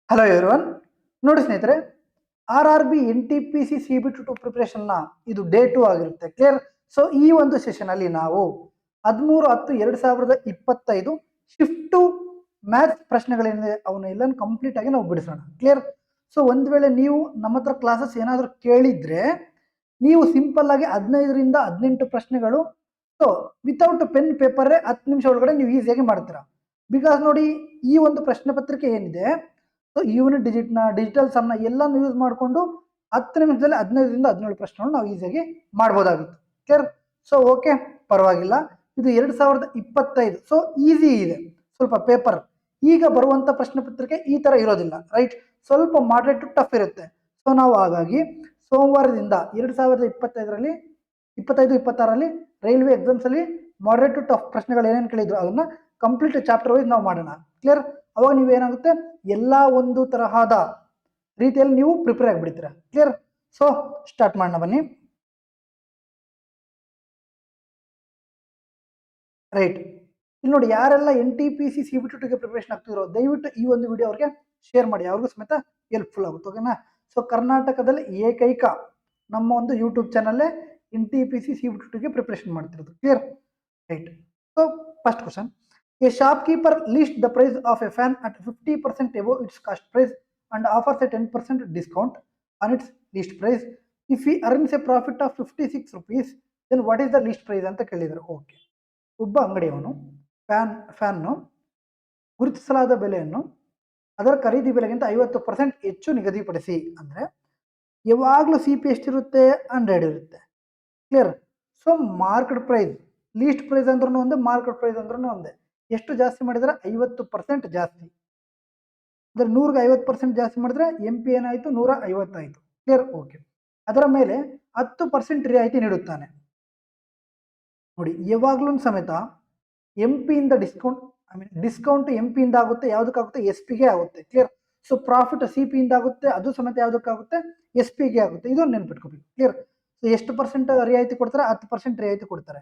Hello everyone. ನೋಡಿ ಸ್ನೇಹಿತರೆ, RRB NTPC CBT2 ಪ್ರಿಪರೇಷನ್ನ ಇದು ಡೇ 2 ಆಗಿರುತ್ತೆ. ಕ್ಲಿಯರ್? ಸೊ ಈ ಒಂದು ಸೆಷನ್ ಅಲ್ಲಿ ನಾವು 13/10/2025 ಶಿಫ್ಟ್ ಟು ಮ್ಯಾಥ್ಸ್ ಪ್ರಶ್ನೆಗಳೇನಿದೆ ಅವನ್ನ ಎಲ್ಲ ಕಂಪ್ಲೀಟ್ ಆಗಿ ನಾವು ಬಿಡಿಸೋಣ. ಕ್ಲಿಯರ್? ಸೊ ಒಂದ್ ವೇಳೆ ನೀವು ನಮ್ಮ ಹತ್ರ ಕ್ಲಾಸಸ್ ಏನಾದರೂ ಕೇಳಿದ್ರೆ ನೀವು ಸಿಂಪಲ್ ಆಗಿ 15ರಿಂದ 18 ಪ್ರಶ್ನೆಗಳು ಸೊ ವಿತೌಟ್ ಪೆನ್ ಪೇಪರ್ 10 ನಿಮಿಷ ಒಳಗಡೆ ನೀವು ಈಸಿಯಾಗಿ ಮಾಡ್ತೀರಾ. ಬಿಕಾಸ್ ನೋಡಿ, ಈ ಒಂದು ಪ್ರಶ್ನೆ ಪತ್ರಿಕೆ ಏನಿದೆ, ಸೊ ಯೂನಿಟ್ ಡಿಜಿಟಲ್ ಸಮ್ನ ಎಲ್ಲಾನು ಯೂಸ್ ಮಾಡಿಕೊಂಡು 10 ನಿಮಿಷದಲ್ಲಿ 15ರಿಂದ 17 ಪ್ರಶ್ನೆಗಳು ನಾವು ಈಸಿಯಾಗಿ ಮಾಡ್ಬೋದಾಗಿತ್ತು. ಕ್ಲಿಯರ್? ಸೊ ಓಕೆ, ಪರವಾಗಿಲ್ಲ. ಇದು 2025, ಸೊ ಈಸಿ ಇದೆ ಸ್ವಲ್ಪ ಪೇಪರ್. ಈಗ ಬರುವಂತ ಪ್ರಶ್ನೆ ಪತ್ರಿಕೆ ಈ ತರ ಇರೋದಿಲ್ಲ, ರೈಟ್? ಸ್ವಲ್ಪ ಮಾಡರೇಟ್ ಟಫ್ ಇರುತ್ತೆ. ಸೊ ನಾವು ಹಾಗಾಗಿ ಸೋಮವಾರದಿಂದ 2025ರಲ್ಲಿ 25-26ರಲ್ಲಿ ರೈಲ್ವೆ ಎಕ್ಸಾಮ್ಸ್ ಅಲ್ಲಿ ಮಾಡರೇಟ್ ಟು ಟಫ್ ಪ್ರಶ್ನೆಗಳು ಏನೇನು ಕೇಳಿದ್ರು ಅದನ್ನ ಕಂಪ್ಲೀಟ್ ಚಾಪ್ಟರ್ ವೈಸ್ ನಾವು ಮಾಡೋಣ. ಕ್ಲಿಯರ್? ಅವಾಗ ನೀವೇನಾಗುತ್ತೆ, ಎಲ್ಲಾ ಒಂದು ತರಹದ ರೀತಿಯಲ್ಲಿ ನೀವು ಪ್ರಿಪೇರ್ ಆಗಿಬಿಡ್ತೀರಾ. ಕ್ಲಿಯರ್? ಸೊ ಸ್ಟಾರ್ಟ್ ಮಾಡೋಣ ಬನ್ನಿ. ರೈಟ್, ಇಲ್ಲಿ ನೋಡಿ, ಯಾರೆಲ್ಲ NTPC CBT2ಗೆ ಪ್ರಿಪರೇಷನ್ ಆಗ್ತಿರೋ ದಯವಿಟ್ಟು ಈ ಒಂದು ವಿಡಿಯೋ ಅವ್ರಿಗೆ ಶೇರ್ ಮಾಡಿ, ಅವ್ರಿಗೂ ಸಮೇತ ಹೆಲ್ಪ್ಫುಲ್ ಆಗುತ್ತೆ. ಓಕೆನಾ? ಸೊ ಕರ್ನಾಟಕದಲ್ಲಿ ಏಕೈಕ ನಮ್ಮ ಒಂದು ಯೂಟ್ಯೂಬ್ ಚಾನಲ್ಲೇ NTPC CBT2ಗೆ ಪ್ರಿಪರೇಷನ್ ಮಾಡ್ತಿರೋದು. Clear? Right. So first question, a shopkeeper lists the price of a fan at 50% above its cost price and offers a 10% discount on its list price. If he earns a profit of 56 rupees, then what is the list price ಅಂತ ಕೇಳಿದ್ರು. Okay, ಒಬ್ಬ ಅಂಗಡಿಯವನು fan ಗುರುತಿಸಲಾದ ಬೆಲೆಯನ್ನು ಅದರ ಖರೀದಿ ಬೆಲೆಗಿಂತ 50% ಹೆಚ್ಚು ನಿಗದಿಪಡಿಸಿ, ಅಂದ್ರೆ ಯಾವಾಗಲೂ CP ಎಷ್ಟಿರುತ್ತೆ? 100 ಇರುತ್ತೆ. Clear? So market price, least price ಅಂದ್ರೂ ಒಂದೇ, ಮಾರ್ಕೆಟ್ ಪ್ರೈಸ್ ಅಂದ್ರೂ ಒಂದೇ. ಎಷ್ಟು ಜಾಸ್ತಿ ಮಾಡಿದ್ರೆ? 50% ಜಾಸ್ತಿ. ಅಂದ್ರೆ 100ಗೆ 50% ಜಾಸ್ತಿ ಮಾಡಿದ್ರೆ MP ಏನಾಯ್ತು? 150 ಆಯ್ತು. ಕ್ಲಿಯರ್? ಓಕೆ. ಅದರ ಮೇಲೆ 10% ರಿಯಾಯಿತಿ ನೀಡುತ್ತಾನೆ. ನೋಡಿ, ಯಾವಾಗ್ಲೂ ಸಮೇತ MP ಇಂದ ಡಿಸ್ಕೌಂಟ್, ಡಿಸ್ಕೌಂಟ್ MP ಇಂದ ಆಗುತ್ತೆ, ಯಾವ್ದಕ್ಕಾಗುತ್ತೆ? SP ಗೆ ಆಗುತ್ತೆ. ಕ್ಲಿಯರ್? ಸೊ ಪ್ರಾಫಿಟ್ CP ಇಂದ ಆಗುತ್ತೆ, ಅದು ಸಮೇತ ಯಾವ್ದಕ್ಕಾಗುತ್ತೆ? SP ಗೆ ಆಗುತ್ತೆ. ಇದೊಂದು ನೆನ್ಪಿಟ್ಕೋಬೇಕು. ಕ್ಲಿಯರ್? ಸೊ ಎಷ್ಟು ಪರ್ಸೆಂಟ್ ರಿಯಾಯಿತಿ ಕೊಡ್ತಾರೆ? 10% ರಿಯಾಯಿತಿ ಕೊಡ್ತಾರೆ.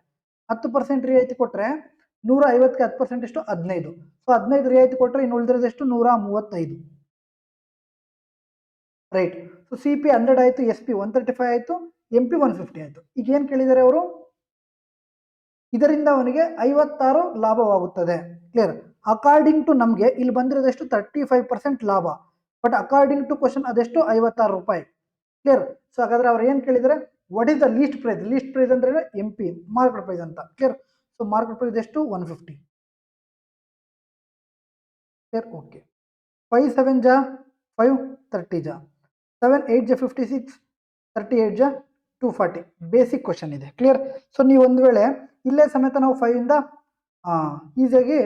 10% ರಿಯಾಯಿತಿ ಕೊಟ್ರೆ 150ಗೆ 10% ಎಷ್ಟು? 15. ಸೊ 15 ರಿಯಾಯಿತಿ ಕೊಟ್ಟರೆ ಇನ್ನು ಉಳಿದಿರೋದು ಎಷ್ಟು? 135. ರೈಟ್. ಸೊ CP 100 ಆಯ್ತು, SP 135 ಆಯ್ತು, MP 150 ಆಯ್ತು. ಈಗ ಏನ್ ಕೇಳಿದ್ದಾರೆ ಅವರು? ಇದರಿಂದ ಅವನಿಗೆ 56 ಲಾಭವಾಗುತ್ತದೆ. ಕ್ಲಿಯರ್? ಅಕಾರ್ಡಿಂಗ್ ಟು ನಮ್ಗೆ ಇಲ್ಲಿ ಬಂದಿರೋದೆಷ್ಟು? 35% ಲಾಭ. ಬಟ್ ಅಕಾರ್ಡಿಂಗ್ ಟು ಕ್ವಶನ್ ಅದೆಷ್ಟು? 56 ರೂಪಾಯಿ. ಕ್ಲಿಯರ್? ಸೊ ಹಾಗಾದ್ರೆ ಅವ್ರು ಏನ್ ಕೇಳಿದರೆ, what is the least price? Least price ಅಂದ್ರೆ MP, ಮಾರ್ಕೆಟ್ ಪ್ರೈಸ್ ಅಂತ. ಕ್ಲಿಯರ್? ಸೊ ಮಾರ್ಕೆಟ್ ಪ್ರೈಸ್ ಎಷ್ಟು? 150. ಕ್ಲಿಯರ್? ಓಕೆ. 5 7 ಜಾ 5, 30 ಜಾ 7 8 ಜಾ 56, 38 ಜಾ 240. ಬೇಸಿಕ್ ಕ್ವಶನ್ ಇದೆ. ಕ್ಲಿಯರ್? ಸೊ ನೀವು ಒಂದು ವೇಳೆ ಇಲ್ಲೇ ಸಮೇತ ನಾವು 5 ಇಂದ ಈಸಿಯಾಗಿ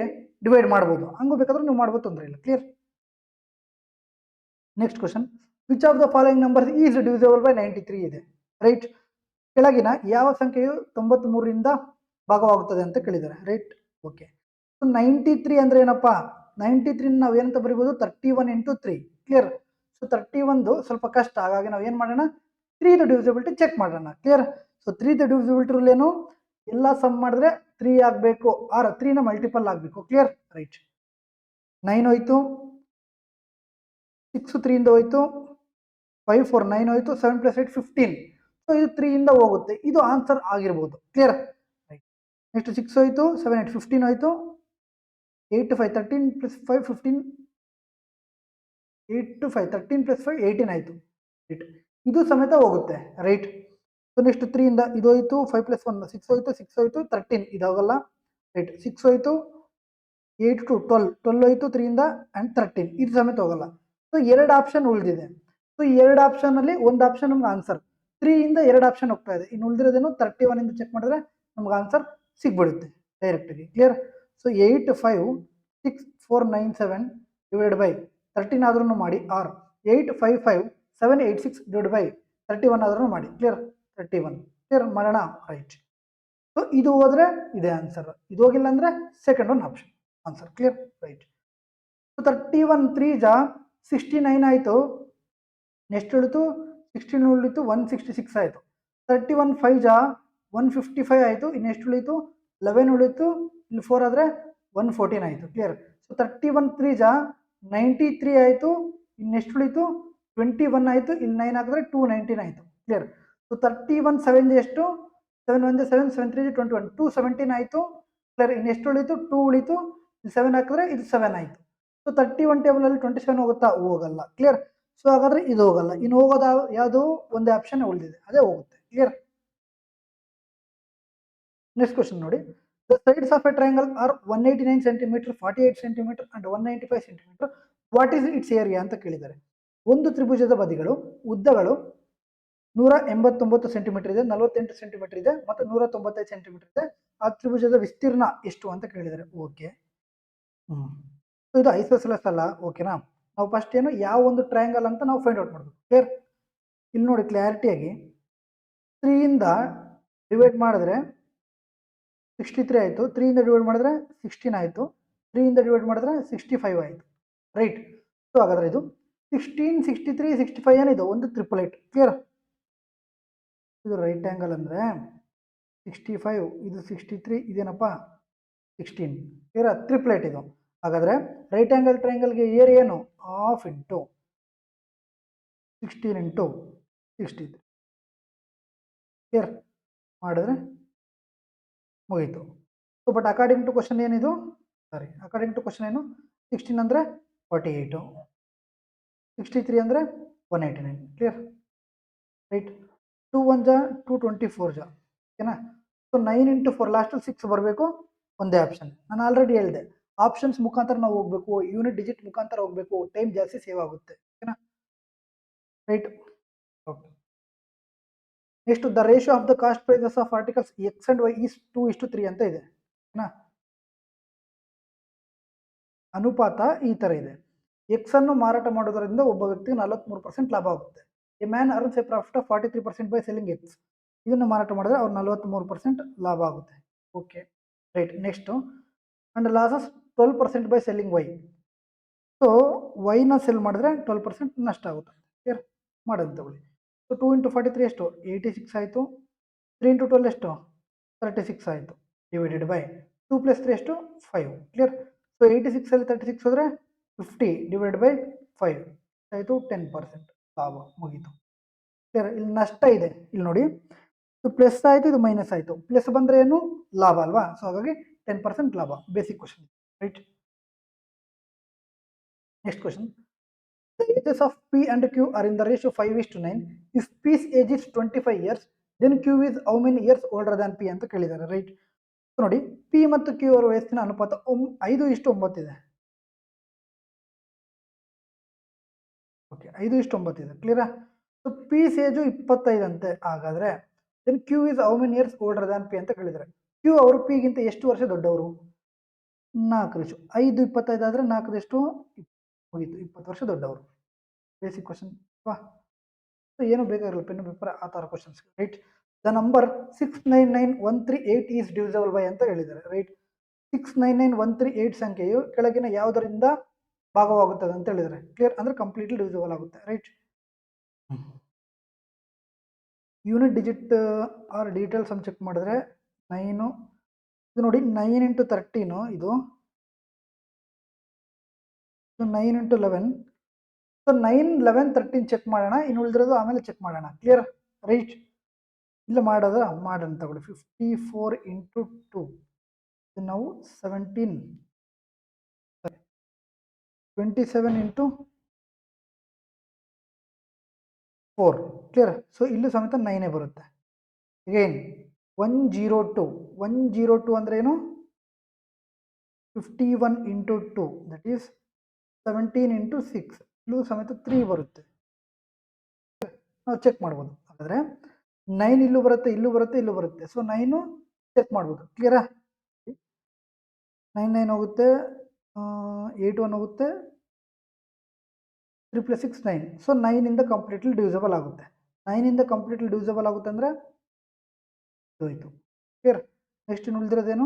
ಡಿವೈಡ್ ಮಾಡ್ಬೋದು, ಹಂಗೂ ಬೇಕಾದ್ರೂ ನೀವು ಮಾಡ್ಬೋದು, ತೊಂದರೆ ಇಲ್ಲ. Clear? Next question, which of the following numbers is divisible by 93 ಇದೆ. ರೈಟ್? ಕೆಳಗಿನ ಯಾವ ಸಂಖ್ಯೆಯು 93ರಿಂದ ಭಾಗವಾಗುತ್ತದೆ ಅಂತ ಕೇಳಿದ್ದಾರೆ. ರೈಟ್? ಓಕೆ. ಸೊ 93 ಅಂದ್ರೆ ಏನಪ್ಪಾ? 93 ನಾವು ಏನಂತ ಬರೀಬಹುದು? 31 into 3. ಕ್ಲಿಯರ್? ಸೊ 31 ಸ್ವಲ್ಪ ಕಷ್ಟ, ಹಾಗಾಗಿ ನಾವು ಏನ್ ಮಾಡೋಣ? 3 ಡಿವಿಸಿಬಿಲಿಟಿ ಚೆಕ್ ಮಾಡೋಣ. ಕ್ಲಿಯರ್? ಸೊ 3 ಡಿವಿಸಿಬಿಲಿಟಿ ರೂಲ್ ಏನು? ಎಲ್ಲ ಸಮ್ ಮಾಡಿದ್ರೆ 3 ಆಗಬೇಕು, ಆರ್ 3 ನ ಮಲ್ಟಿಪಲ್ ಆಗಬೇಕು. ಕ್ಲಿಯರ್? ರೈಟ್. 9 ಹೋಯ್ತು, 6 3 ಇಂದ ಹೋಯ್ತು, 5 4 9 ಹೋಯ್ತು, 7 + 8 15. ಸೊ ಇದು 3 ಇಂದ ಹೋಗುತ್ತೆ, ಇದು ಆನ್ಸರ್ ಆಗಿರ್ಬೋದು. ಕ್ಲಿಯರ್? ರೈಟ್. ನೆಕ್ಸ್ಟ್ 6 ಹೋಯ್ತು, 7 8 15 ಹೋಯ್ತು, 8 5 13 + 5 15, 8 5 13 + 5 18 ಆಯ್ತು. ರೈಟ್? ಇದು ಸಮೇತ ಹೋಗುತ್ತೆ. ರೈಟ್? ಸೊ ನೆಕ್ಸ್ಟ್ 3 ಇಂದ ಇದು ಹೋಯ್ತು, 5 + 1 6 ಹೋಯ್ತು, 6 ಹೋಯ್ತು, 13 ಇದಾಗಲ್ಲ. ರೈಟ್? 6 ಹೋಯ್ತು, 8 to 12 12 ಹೋಯ್ತು, 3 ಇಂದ ಅಂಡ್ 13 ಇದು ಸಮೇತ ಹೋಗಲ್ಲ. ಸೊ 2 ಆಪ್ಷನ್ ಉಳಿದಿದೆ. ಸೊ 2 ಆಪ್ಷನ್ ಅಲ್ಲಿ ಒಂದು ಆಪ್ಷನ್ ನಮ್ಗೆ ಆನ್ಸರ್, 3 ಇಂದ 2 ಆಪ್ಷನ್ ಹೋಗ್ತಾ ಇದೆ, ಇನ್ನು ಉಳಿದಿರೋದೇನು? 31 ಇಂದ ಚೆಕ್ ಮಾಡಿದ್ರೆ ನಮ್ಗೆ ಆನ್ಸರ್ ಸಿಗ್ಬಿಡುತ್ತೆ ಡೈರೆಕ್ಟ್ ಆಗಿ. ಕ್ಲಿಯರ್? ಸೊ 8 5 6 4 9 7 ಡಿವೈಡ್ ಬೈ 13 ಆದ್ರೂ ಮಾಡಿ, ಆರ್ 8 5 5 7 8 6 ಡಿವೈಡ್ ಬೈ 31 ಆದ್ರೂ ಮಾಡಿ. ಕ್ಲಿಯರ್? 31. ಕ್ಲಿಯರ್ ಮಾಡೋಣ? ರೈಟ್. ಸೊ ಇದು ಹೋದ್ರೆ ಇದೆ ಆನ್ಸರ್, ಇದು ಹೋಗಿಲ್ಲ ಅಂದ್ರೆ second one option answer. Clear? Right. So 31 3 ಜಾ 69 ಆಯ್ತು, ನೆಕ್ಸ್ಟ್ ಉಳಿತು 16 ಉಳಿತು 166 ಆಯ್ತು. 31 5 ಜಾ 155 ಆಯ್ತು, ಇನ್ನೆಷ್ಟು ಉಳಿತು? 11 ಉಳಿತು, ಇಲ್ಲಿ 4 ಆದ್ರೆ 114 ಆಯ್ತು. ಕ್ಲಿಯರ್? ಸೊ 31 3 ಜಾ 93 ಆಯ್ತು, ಇನ್ನೆಷ್ಟು ಉಳಿತು 21 ಆಯಿತು, ಇಲ್ಲಿ 9 ಹಾಕಿದ್ರೆ 219 ಆಯಿತು. ಕ್ಲಿಯರ್. ಸೊ 31 7 ಎಷ್ಟು 7 1 7 7 3 21 217 ಆಯಿತು. ಕ್ಲಿಯರ್. ಇನ್ನೆಷ್ಟು ಉಳಿತು 2 ಉಳಿತು, ಇಲ್ಲಿ 7 ಹಾಕಿದ್ರೆ ಇದು 7 ಆಯಿತು. ಸೊ 31 ಟೇಬಲಲ್ಲಿ 27 ಹೋಗುತ್ತಾ? ಹೋಗಲ್ಲ. ಕ್ಲಿಯರ್. ಸೊ ಹಾಗಾದ್ರೆ ಇದು ಹೋಗಲ್ಲ. ಇನ್ನು ಹೋಗೋದು ಯಾವುದು? ಒಂದೇ ಆಪ್ಷನ್ ಉಳಿದಿದೆ, ಅದೇ ಹೋಗುತ್ತೆ. ಕ್ಲಿಯರ್. ನೆಕ್ಸ್ಟ್ ಕ್ವಶನ್ ನೋಡಿ. The sides of a triangle are 189 centimetre 48 centimetre and 195 centimetre. What is its area ಅಂತ ಕೇಳಿದ್ದಾರೆ. ಒಂದು ತ್ರಿಭುಜದ ಬದಿಗಳು ಉದ್ದಗಳು 189 ಸೆಂಟಿಮೀಟರ್ ಇದೆ, 48 ಸೆಂಟಿಮೀಟರ್ ಇದೆ ಮತ್ತು 195 ಸೆಂಟಿಮೀಟರ್ ಇದೆ. ಆ ತ್ರಿಭುಜದ ವಿಸ್ತೀರ್ಣ ಎಷ್ಟು ಅಂತ ಕೇಳಿದ್ದಾರೆ. ಓಕೆ. ಇದು ಐಸೋಸೆಲಸ್ ಅಲ್ಲ. ಓಕೆನಾ. ನಾವು ಫಸ್ಟ್ ಏನು ಯಾವ ಒಂದು ಟ್ರಯಾಂಗಲ್ ಅಂತ ನಾವು ಫೈಂಡ್ ಔಟ್ ಮಾಡಬೇಕು. ಕ್ಲಿಯರ್. ಇಲ್ಲಿ ನೋಡಿ ಕ್ಲಾರಿಟಿಯಾಗಿ 3 ಇಂದ ಡಿವೈಡ್ ಮಾಡಿದ್ರೆ 63 ಆಯಿತು, 3 ಇಂದ ಡಿವೈಡ್ ಮಾಡಿದ್ರೆ 16 ಆಯಿತು, 3 ಇಂದ ಡಿವೈಡ್ ಮಾಡಿದ್ರೆ 65 ಆಯಿತು. ರೈಟ್. ಸೊ ಹಾಗಾದ್ರೆ ಇದು 16 63 65 ಏನಿದು ಒಂದು 888. ಕ್ಲಿಯರ್. ಇದು ರೈಟ್ ಆ್ಯಂಗಲ್ ಅಂದರೆ 65, ಇದು 63, ಇದೇನಪ್ಪ 16. ಕ್ಲಿಯರ್. 888 ಇದು. ಹಾಗಾದರೆ ರೈಟ್ ಆ್ಯಂಗಲ್ ಟ್ರಯಾಂಗಲ್ಗೆ ಏರಿಯಾ ಏನು? Half into 16 into 63. ಕ್ಲಿಯರ್ ಮಾಡಿದ್ರೆ ಮುಗೀತು. So but according to question ಏನಿದು? ಅಕಾರ್ಡಿಂಗ್ ಟು ಕ್ವಶನ್ ಏನು? 16 ಅಂದರೆ 48, 63 ಅಂದರೆ 189. ಕ್ಲಿಯರ್. ರೈಟ್. 2 1 ಜಾ 224 ಜಾ. ಓಕೆನಾ. ಸೊ 9 ಇಂಟು 4 ಲಾಸ್ಟಲ್ಲಿ 6 ಬರಬೇಕು. ಒಂದೇ ಆಪ್ಷನ್. ನಾನು ಆಲ್ರೆಡಿ ಹೇಳಿದೆ, ಆಪ್ಷನ್ಸ್ ಮುಖಾಂತರ ನಾವು ಹೋಗಬೇಕು, ಯೂನಿಟ್ ಡಿಜಿಟ್ ಮುಖಾಂತರ ಹೋಗಬೇಕು, ಟೈಮ್ ಜಾಸ್ತಿ ಸೇವ್ ಆಗುತ್ತೆ. ಓಕೆನಾ. Right. Okay. Next the ratio of the cost prices of articles x and y is 2:3 ಅಂತ ಇದೆ. ಓಕೆನಾ. ಅನುಪಾತ ಈ ಥರ ಇದೆ. ಎಕ್ಸ್ ಅನ್ನು ಮಾರಾಟ ಮಾಡೋದರಿಂದ ಒಬ್ಬ ವ್ಯಕ್ತಿಗೆ 43% ಲಾಭ ಆಗುತ್ತೆ. A man earns a profit of 43% by selling x. ಇದನ್ನು ಮಾರಾಟ ಮಾಡಿದ್ರೆ ಅವ್ರು 43% ಲಾಭ ಆಗುತ್ತೆ. Okay. Right. Next and losses 12% by selling y. So ವೈನ ಸೆಲ್ ಮಾಡಿದ್ರೆ 12% ನಷ್ಟ ಆಗುತ್ತೆ. ಕ್ಲಿಯರ್. ಮಾಡೋದು ತಗೊಳ್ಳಿ. ಸೊ 2 ಇಂಟು 43 ಎಷ್ಟು? 86 ಆಯಿತು. 3 ಇಂಟು 12 ಎಷ್ಟು? 36 ಆಯಿತು. ಡಿವೈಡೆಡ್ ಬೈ 2 + 3 ಎಷ್ಟು? 5. ಕ್ಲಿಯರ್. ಸೊ 86 ಅಲ್ಲಿ 36 ಹೋದರೆ 50 ಡಿವೈಡ್ ಬೈ 5 ಆಯಿತು. 10% ಲಾಭ. ಮುಗೀತು. ಕ್ಲಿಯರ್. ಇಲ್ಲಿ ನಷ್ಟ ಇದೆ. ಇಲ್ಲಿ ನೋಡಿ, ಇದು ಪ್ಲಸ್ ಆಯಿತು, ಇದು ಮೈನಸ್ ಆಯಿತು. ಪ್ಲಸ್ ಬಂದರೆ ಏನು? ಲಾಭ ಅಲ್ವಾ. ಸೊ ಹಾಗಾಗಿ 10% ಲಾಭ. Basic question. Right. Next question. The ages of P and Q are in the ratio 5:9. If P's age is 25 years, then Q is how many years older than P ಅಂತ ಕೇಳಿದ್ದಾರೆ. Right. ನೋಡಿ, P ಮತ್ತು Q ಅವರ ವಯಸ್ಸಿನ ಅನುಪಾತ 5:9 ಇದೆ. Okay, 5:9 ಇದೆ. ಕ್ಲಿಯರಾ. ಸೊ P's ಏಜು 25 ಅಂತೆ. ಹಾಗಾದರೆ then Q is how many years older than P ಅಂತ ಕೇಳಿದ್ದಾರೆ. Q ಅವರು P ಗಿಂತ ಎಷ್ಟು ವರ್ಷ ದೊಡ್ಡವರು? 4 ವರ್ಷ. 5 25 ಆದರೆ 4 ಎಷ್ಟು? ಮುಗೀತು. 20 ವರ್ಷ ದೊಡ್ಡವರು. Basic question. ಸೊ ಏನು ಬೇಕಾಗಿರಲ್ಲ, ಪೆನ್ ಪೇಪರ್ ಆ ಥರ questions. Right. The number 699138 is divisible by ಅಂತ ಹೇಳಿದ್ದಾರೆ. ರೈಟ್. 699138 ಸಂಖ್ಯೆಯು ಕೆಳಗಿನ ಯಾವುದರಿಂದ ಭಾಗವಾಗುತ್ತದೆ ಅಂತ ಹೇಳಿದ್ದಾರೆ. ಕ್ಲಿಯರ್. ಅಂದರೆ ಕಂಪ್ಲೀಟ್ಲಿ ಡಿವಿಸಬಲ್ ಆಗುತ್ತೆ. Right. Unit digit or details ಅಂತ ಚೆಕ್ ಮಾಡಿದ್ರೆ 9, ಇದು ನೋಡಿ 9 ಇಂಟು 13, ಇದು 9 ಇಂಟು 11. ಸೊ 9 11 13 ಚೆಕ್ ಮಾಡೋಣ. ಇನ್ನು ಉಳಿದಿರೋದು ಆಮೇಲೆ ಚೆಕ್ ಮಾಡೋಣ. ಕ್ಲಿಯರ್. ರೈಟ್. ಇಲ್ಲ ಮಾಡೋಣ ತಗೊಳ್ಳಿ. 54 ಇಂಟು 2 ನಾವು 17, 27 ಇಂಟು 4. ಕ್ಲಿಯರ್. ಸೊ ಇಲ್ಲೂ ಸಮೇತ 9 ಬರುತ್ತೆ. ಅಗೇನ್ 102 ಅಂದರೆ ಏನು? 51 ಇಂಟು 2 ದಟ್ ಈಸ್ 17 ಇಂಟು 6. ಇಲ್ಲೂ ಸಮೇತ 3 ಬರುತ್ತೆ. ನಾವು ಚೆಕ್ ಮಾಡ್ಬೋದು. ಹಾಗಾದರೆ 9 ಇಲ್ಲೂ ಬರುತ್ತೆ, ಇಲ್ಲೂ ಬರುತ್ತೆ, ಇಲ್ಲೂ ಬರುತ್ತೆ. ಸೊ 9 ಚೆಕ್ ಮಾಡ್ಬೋದು. ಕ್ಲಿಯರಾ. 9 9 ಹೋಗುತ್ತೆ, 8 1 ಹೋಗುತ್ತೆ, 3 + 6 9. ಸೊ 9 ಇಂದ ಕಂಪ್ಲೀಟ್ಲಿ ಡಿವಿಸಬಲ್ ಆಗುತ್ತೆ. 9 ಇಂದ ಕಂಪ್ಲೀಟ್ಲಿ ಡಿವಿಸಬಲ್ ಆಗುತ್ತೆ ಅಂದರೆ ಹೋಯಿತು. ಕ್ಲಿಯರ್. ನೆಕ್ಸ್ಟ್ ಇನ್ನು ಉಳಿದಿರೋದೇನು?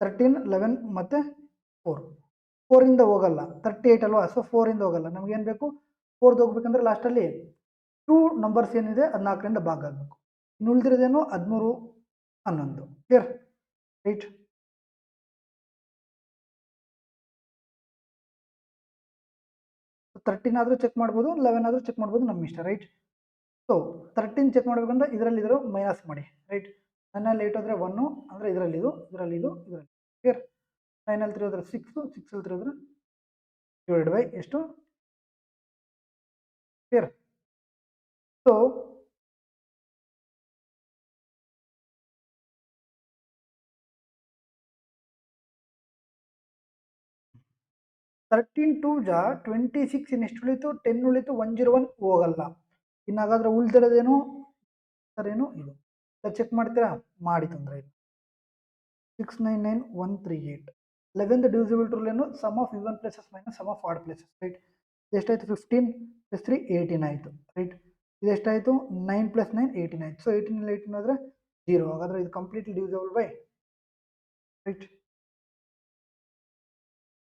13 11 ಮತ್ತು 4. 4 ಇಂದ ಹೋಗಲ್ಲ, 38 ಅಲ್ವಾ. ಸೊ 4 ಇಂದ ಹೋಗಲ್ಲ. ನಮಗೇನು ಬೇಕು? 4ದು ಹೋಗ್ಬೇಕಂದ್ರೆ ಲಾಸ್ಟಲ್ಲಿ 2 ನಂಬರ್ಸ್ ಏನಿದೆ ಅದು 4ರಿಂದ ಭಾಗ ಆಗಬೇಕು. ಇನ್ನು ಉಳಿದಿರೋದೇನು? 13 11. ಕ್ಲಿಯರ್. ರೈಟ್. 13 ಆದರೂ ಚೆಕ್ ಮಾಡ್ಬೋದು, 11 ಆದರೂ ಚೆಕ್ ಮಾಡ್ಬೋದು, ನಮ್ಮ ಇಷ್ಟ, ರೈಟ್. ಸೊ 13 ಚೆಕ್ ಮಾಡಬೇಕಂದ್ರೆ ಇದರಲ್ಲಿ ಇದ್ರು ಮೈನಸ್ ಮಾಡಿ, ರೈಟ್. 9 8 ಹೋದರೆ 1 ಅಂದರೆ ಇದರಲ್ಲಿ ಇದರಲ್ಲಿ ಕ್ಲಿಯರ್. 9 ಅಲ್ಲಿ 3 ಹೋದರೆ 6, 6 ಅಲ್ಲಿ 3 ಹೋದರೆ ಡಿವೈಡ್ ಬೈ ಎಷ್ಟು, ಕ್ಲಿಯರ್. ಸೊ ತರ್ಟೀನ್ ಟೂ ಜಾ 26 ಇನ್ನೆಷ್ಟು ಉಳಿತು, 10 ಉಳಿತು, 101 ಹೋಗಲ್ಲ. ಇನ್ನು ಹಾಗಾದ್ರೆ ಉಳಿದಿರೋದೇನು ಸರ್, ಏನು ಇದು ಚೆಕ್ ಮಾಡ್ತೀರಾ, ಮಾಡಿ ತೊಂದರೆ ಇಲ್ಲ. 699138 11th divisible rule ಏನು, sum of even places minus sum of odd places, right. ಇದೆಷ್ಟಾಯಿತು, 15 + 3 18 ಆಯಿತು, ರೈಟ್. ಇದೆಷ್ಟಾಯಿತು, 9 + 9 18 ಆಯಿತು. ಸೊ 18 × 18 ಆದರೆ 0. ಹಾಗಾದ್ರೆ ಇದು ಕಂಪ್ಲೀಟ್ಲಿ ಡಿವಿಸಿಬಲ್ ಬೈ, ರೈಟ್.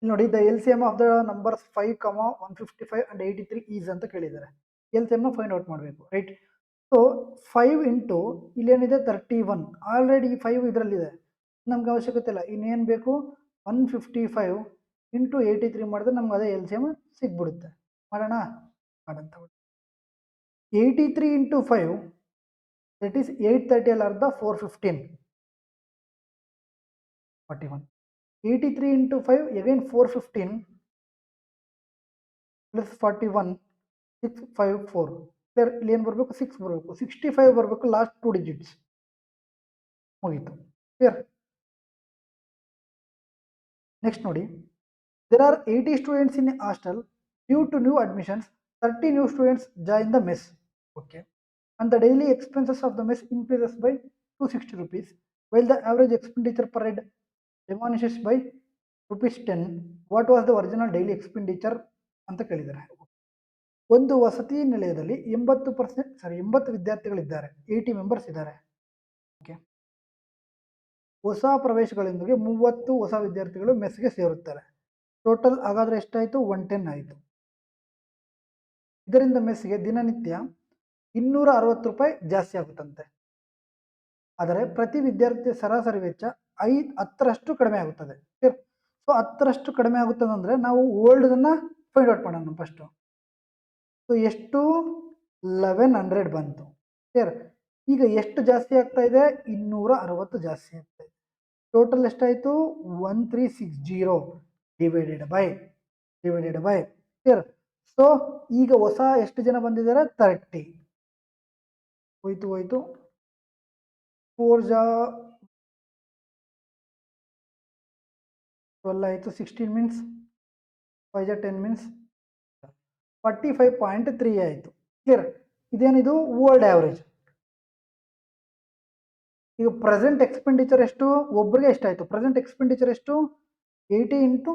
ಇಲ್ಲಿ ನೋಡಿ, the L C M of the numbers 5, 155 and 83 is ಅಂತ ಕೇಳಿದ್ದಾರೆ. ಎಲ್ ಸಿ ಎಮ್ನ ಫೈಂಡ್ ಔಟ್ ಮಾಡಬೇಕು, ರೈಟ್. ಸೊ 5 ಇಂಟು ಇಲ್ಲೇನಿದೆ 31, ಆಲ್ರೆಡಿ 5 ಇದರಲ್ಲಿದೆ, ನಮ್ಗೆ ಅವಶ್ಯಕತೆ ಇಲ್ಲ. ಇನ್ನೇನು ಬೇಕು, 155 ಇಂಟು 83 ಮಾಡಿದ್ರೆ ನಮ್ಗೆ ಅದೇ ಎಲ್ ಸಿ ಎಮ್ ಸಿಗ್ಬಿಡುತ್ತೆ. ಮಾಡೋಣ, ಮಾಡಂತ 83 ಇಂಟು 5 ದಟ್ ಈಸ್ 830 ಅಲ್ಲಿ ಅರ್ಧ 415 41. 83 into 5 again 415 plus 41 654. ಕ್ಲಿಯರ್. ಇಲ್ಲಿ ಏನು ಬರಬೇಕು, 6 ಬರಬೇಕು, 65 ಬರಬೇಕು, ಲಾಸ್ಟ್ 2 ಡಿಜಿಟ್ಸ್ ಮುಗೀತು, ಕ್ಲಿಯರ್. ನೆಕ್ಸ್ಟ್ ನೋಡಿ, there are 80 students in a hostel. Due to new admissions, 30 new students join the mess. Okay, and the daily expenses of the mess increases by 260 rupees, while the average expenditure per head diminishes by ₹10. What was the original daily expenditure ಅಂತ ಕೇಳಿದ್ದಾರೆ. ಒಂದು ವಸತಿ ನಿಲಯದಲ್ಲಿ 80 ವಿದ್ಯಾರ್ಥಿಗಳಿದ್ದಾರೆ, 80 members ಇದ್ದಾರೆ. Okay, ಹೊಸ ಪ್ರವೇಶಗಳೊಂದಿಗೆ 30 ಹೊಸ ವಿದ್ಯಾರ್ಥಿಗಳು ಮೆಸ್ಗೆ ಸೇರುತ್ತಾರೆ. ಟೋಟಲ್ ಹಾಗಾದ್ರೆ ಎಷ್ಟಾಯಿತು, 110 ಆಯಿತು. ಇದರಿಂದ ಮೆಸ್ಗೆ ದಿನನಿತ್ಯ 260 ರೂಪಾಯಿ ಜಾಸ್ತಿ ಆಗುತ್ತಂತೆ. ಆದರೆ ಪ್ರತಿ ವಿದ್ಯಾರ್ಥಿ ಸರಾಸರಿ ವೆಚ್ಚ 10ರಷ್ಟು ಕಡಿಮೆ ಆಗುತ್ತದೆ. ಸೊ 10ರಷ್ಟು ಕಡಿಮೆ ಆಗುತ್ತದೆ ಅಂದರೆ ನಾವು ಓಲ್ಡನ್ನ ಫೈಂಡ್ ಔಟ್ ಮಾಡೋಣ ಫಸ್ಟು. ಸೊ ಎಷ್ಟು, 1100 ಬಂತು, ಕ್ಲಿಯರ್. ಈಗ ಎಷ್ಟು ಜಾಸ್ತಿ ಆಗ್ತಾ ಇದೆ, 260 ಜಾಸ್ತಿ ಆಗ್ತಾ ಇದೆ. ಟೋಟಲ್ ಎಷ್ಟಾಯಿತು, 1360 ಡಿವೈಡೆಡ್ ಬೈ ಕ್ಲಿಯರ್. ಸೊ ಈಗ ಹೊಸ ಎಷ್ಟು ಜನ ಬಂದಿದ್ದಾರೆ, 30. ಹೋಯ್ತು 4 ಜಾ 12 ಆಯಿತು, 16 ಮೀನ್ಸ್ 5 ಜಾ 10 ಮೀನ್ಸ್ 45.3 ಆಯಿತು, ಕ್ಲಿಯರ್. ಇದೇನಿದು ವರ್ಲ್ಡ್ ಆ್ಯಾವ್ರೇಜ್. ಈಗ ಪ್ರೆಸೆಂಟ್ ಎಕ್ಸ್ಪೆಂಡಿಚರ್ ಎಷ್ಟು, ಒಬ್ಬರಿಗೆ ಎಷ್ಟಾಯಿತು, ಪ್ರೆಸೆಂಟ್ ಎಕ್ಸ್ಪೆಂಡಿಚರ್ ಎಷ್ಟು, 80 ಇಂಟು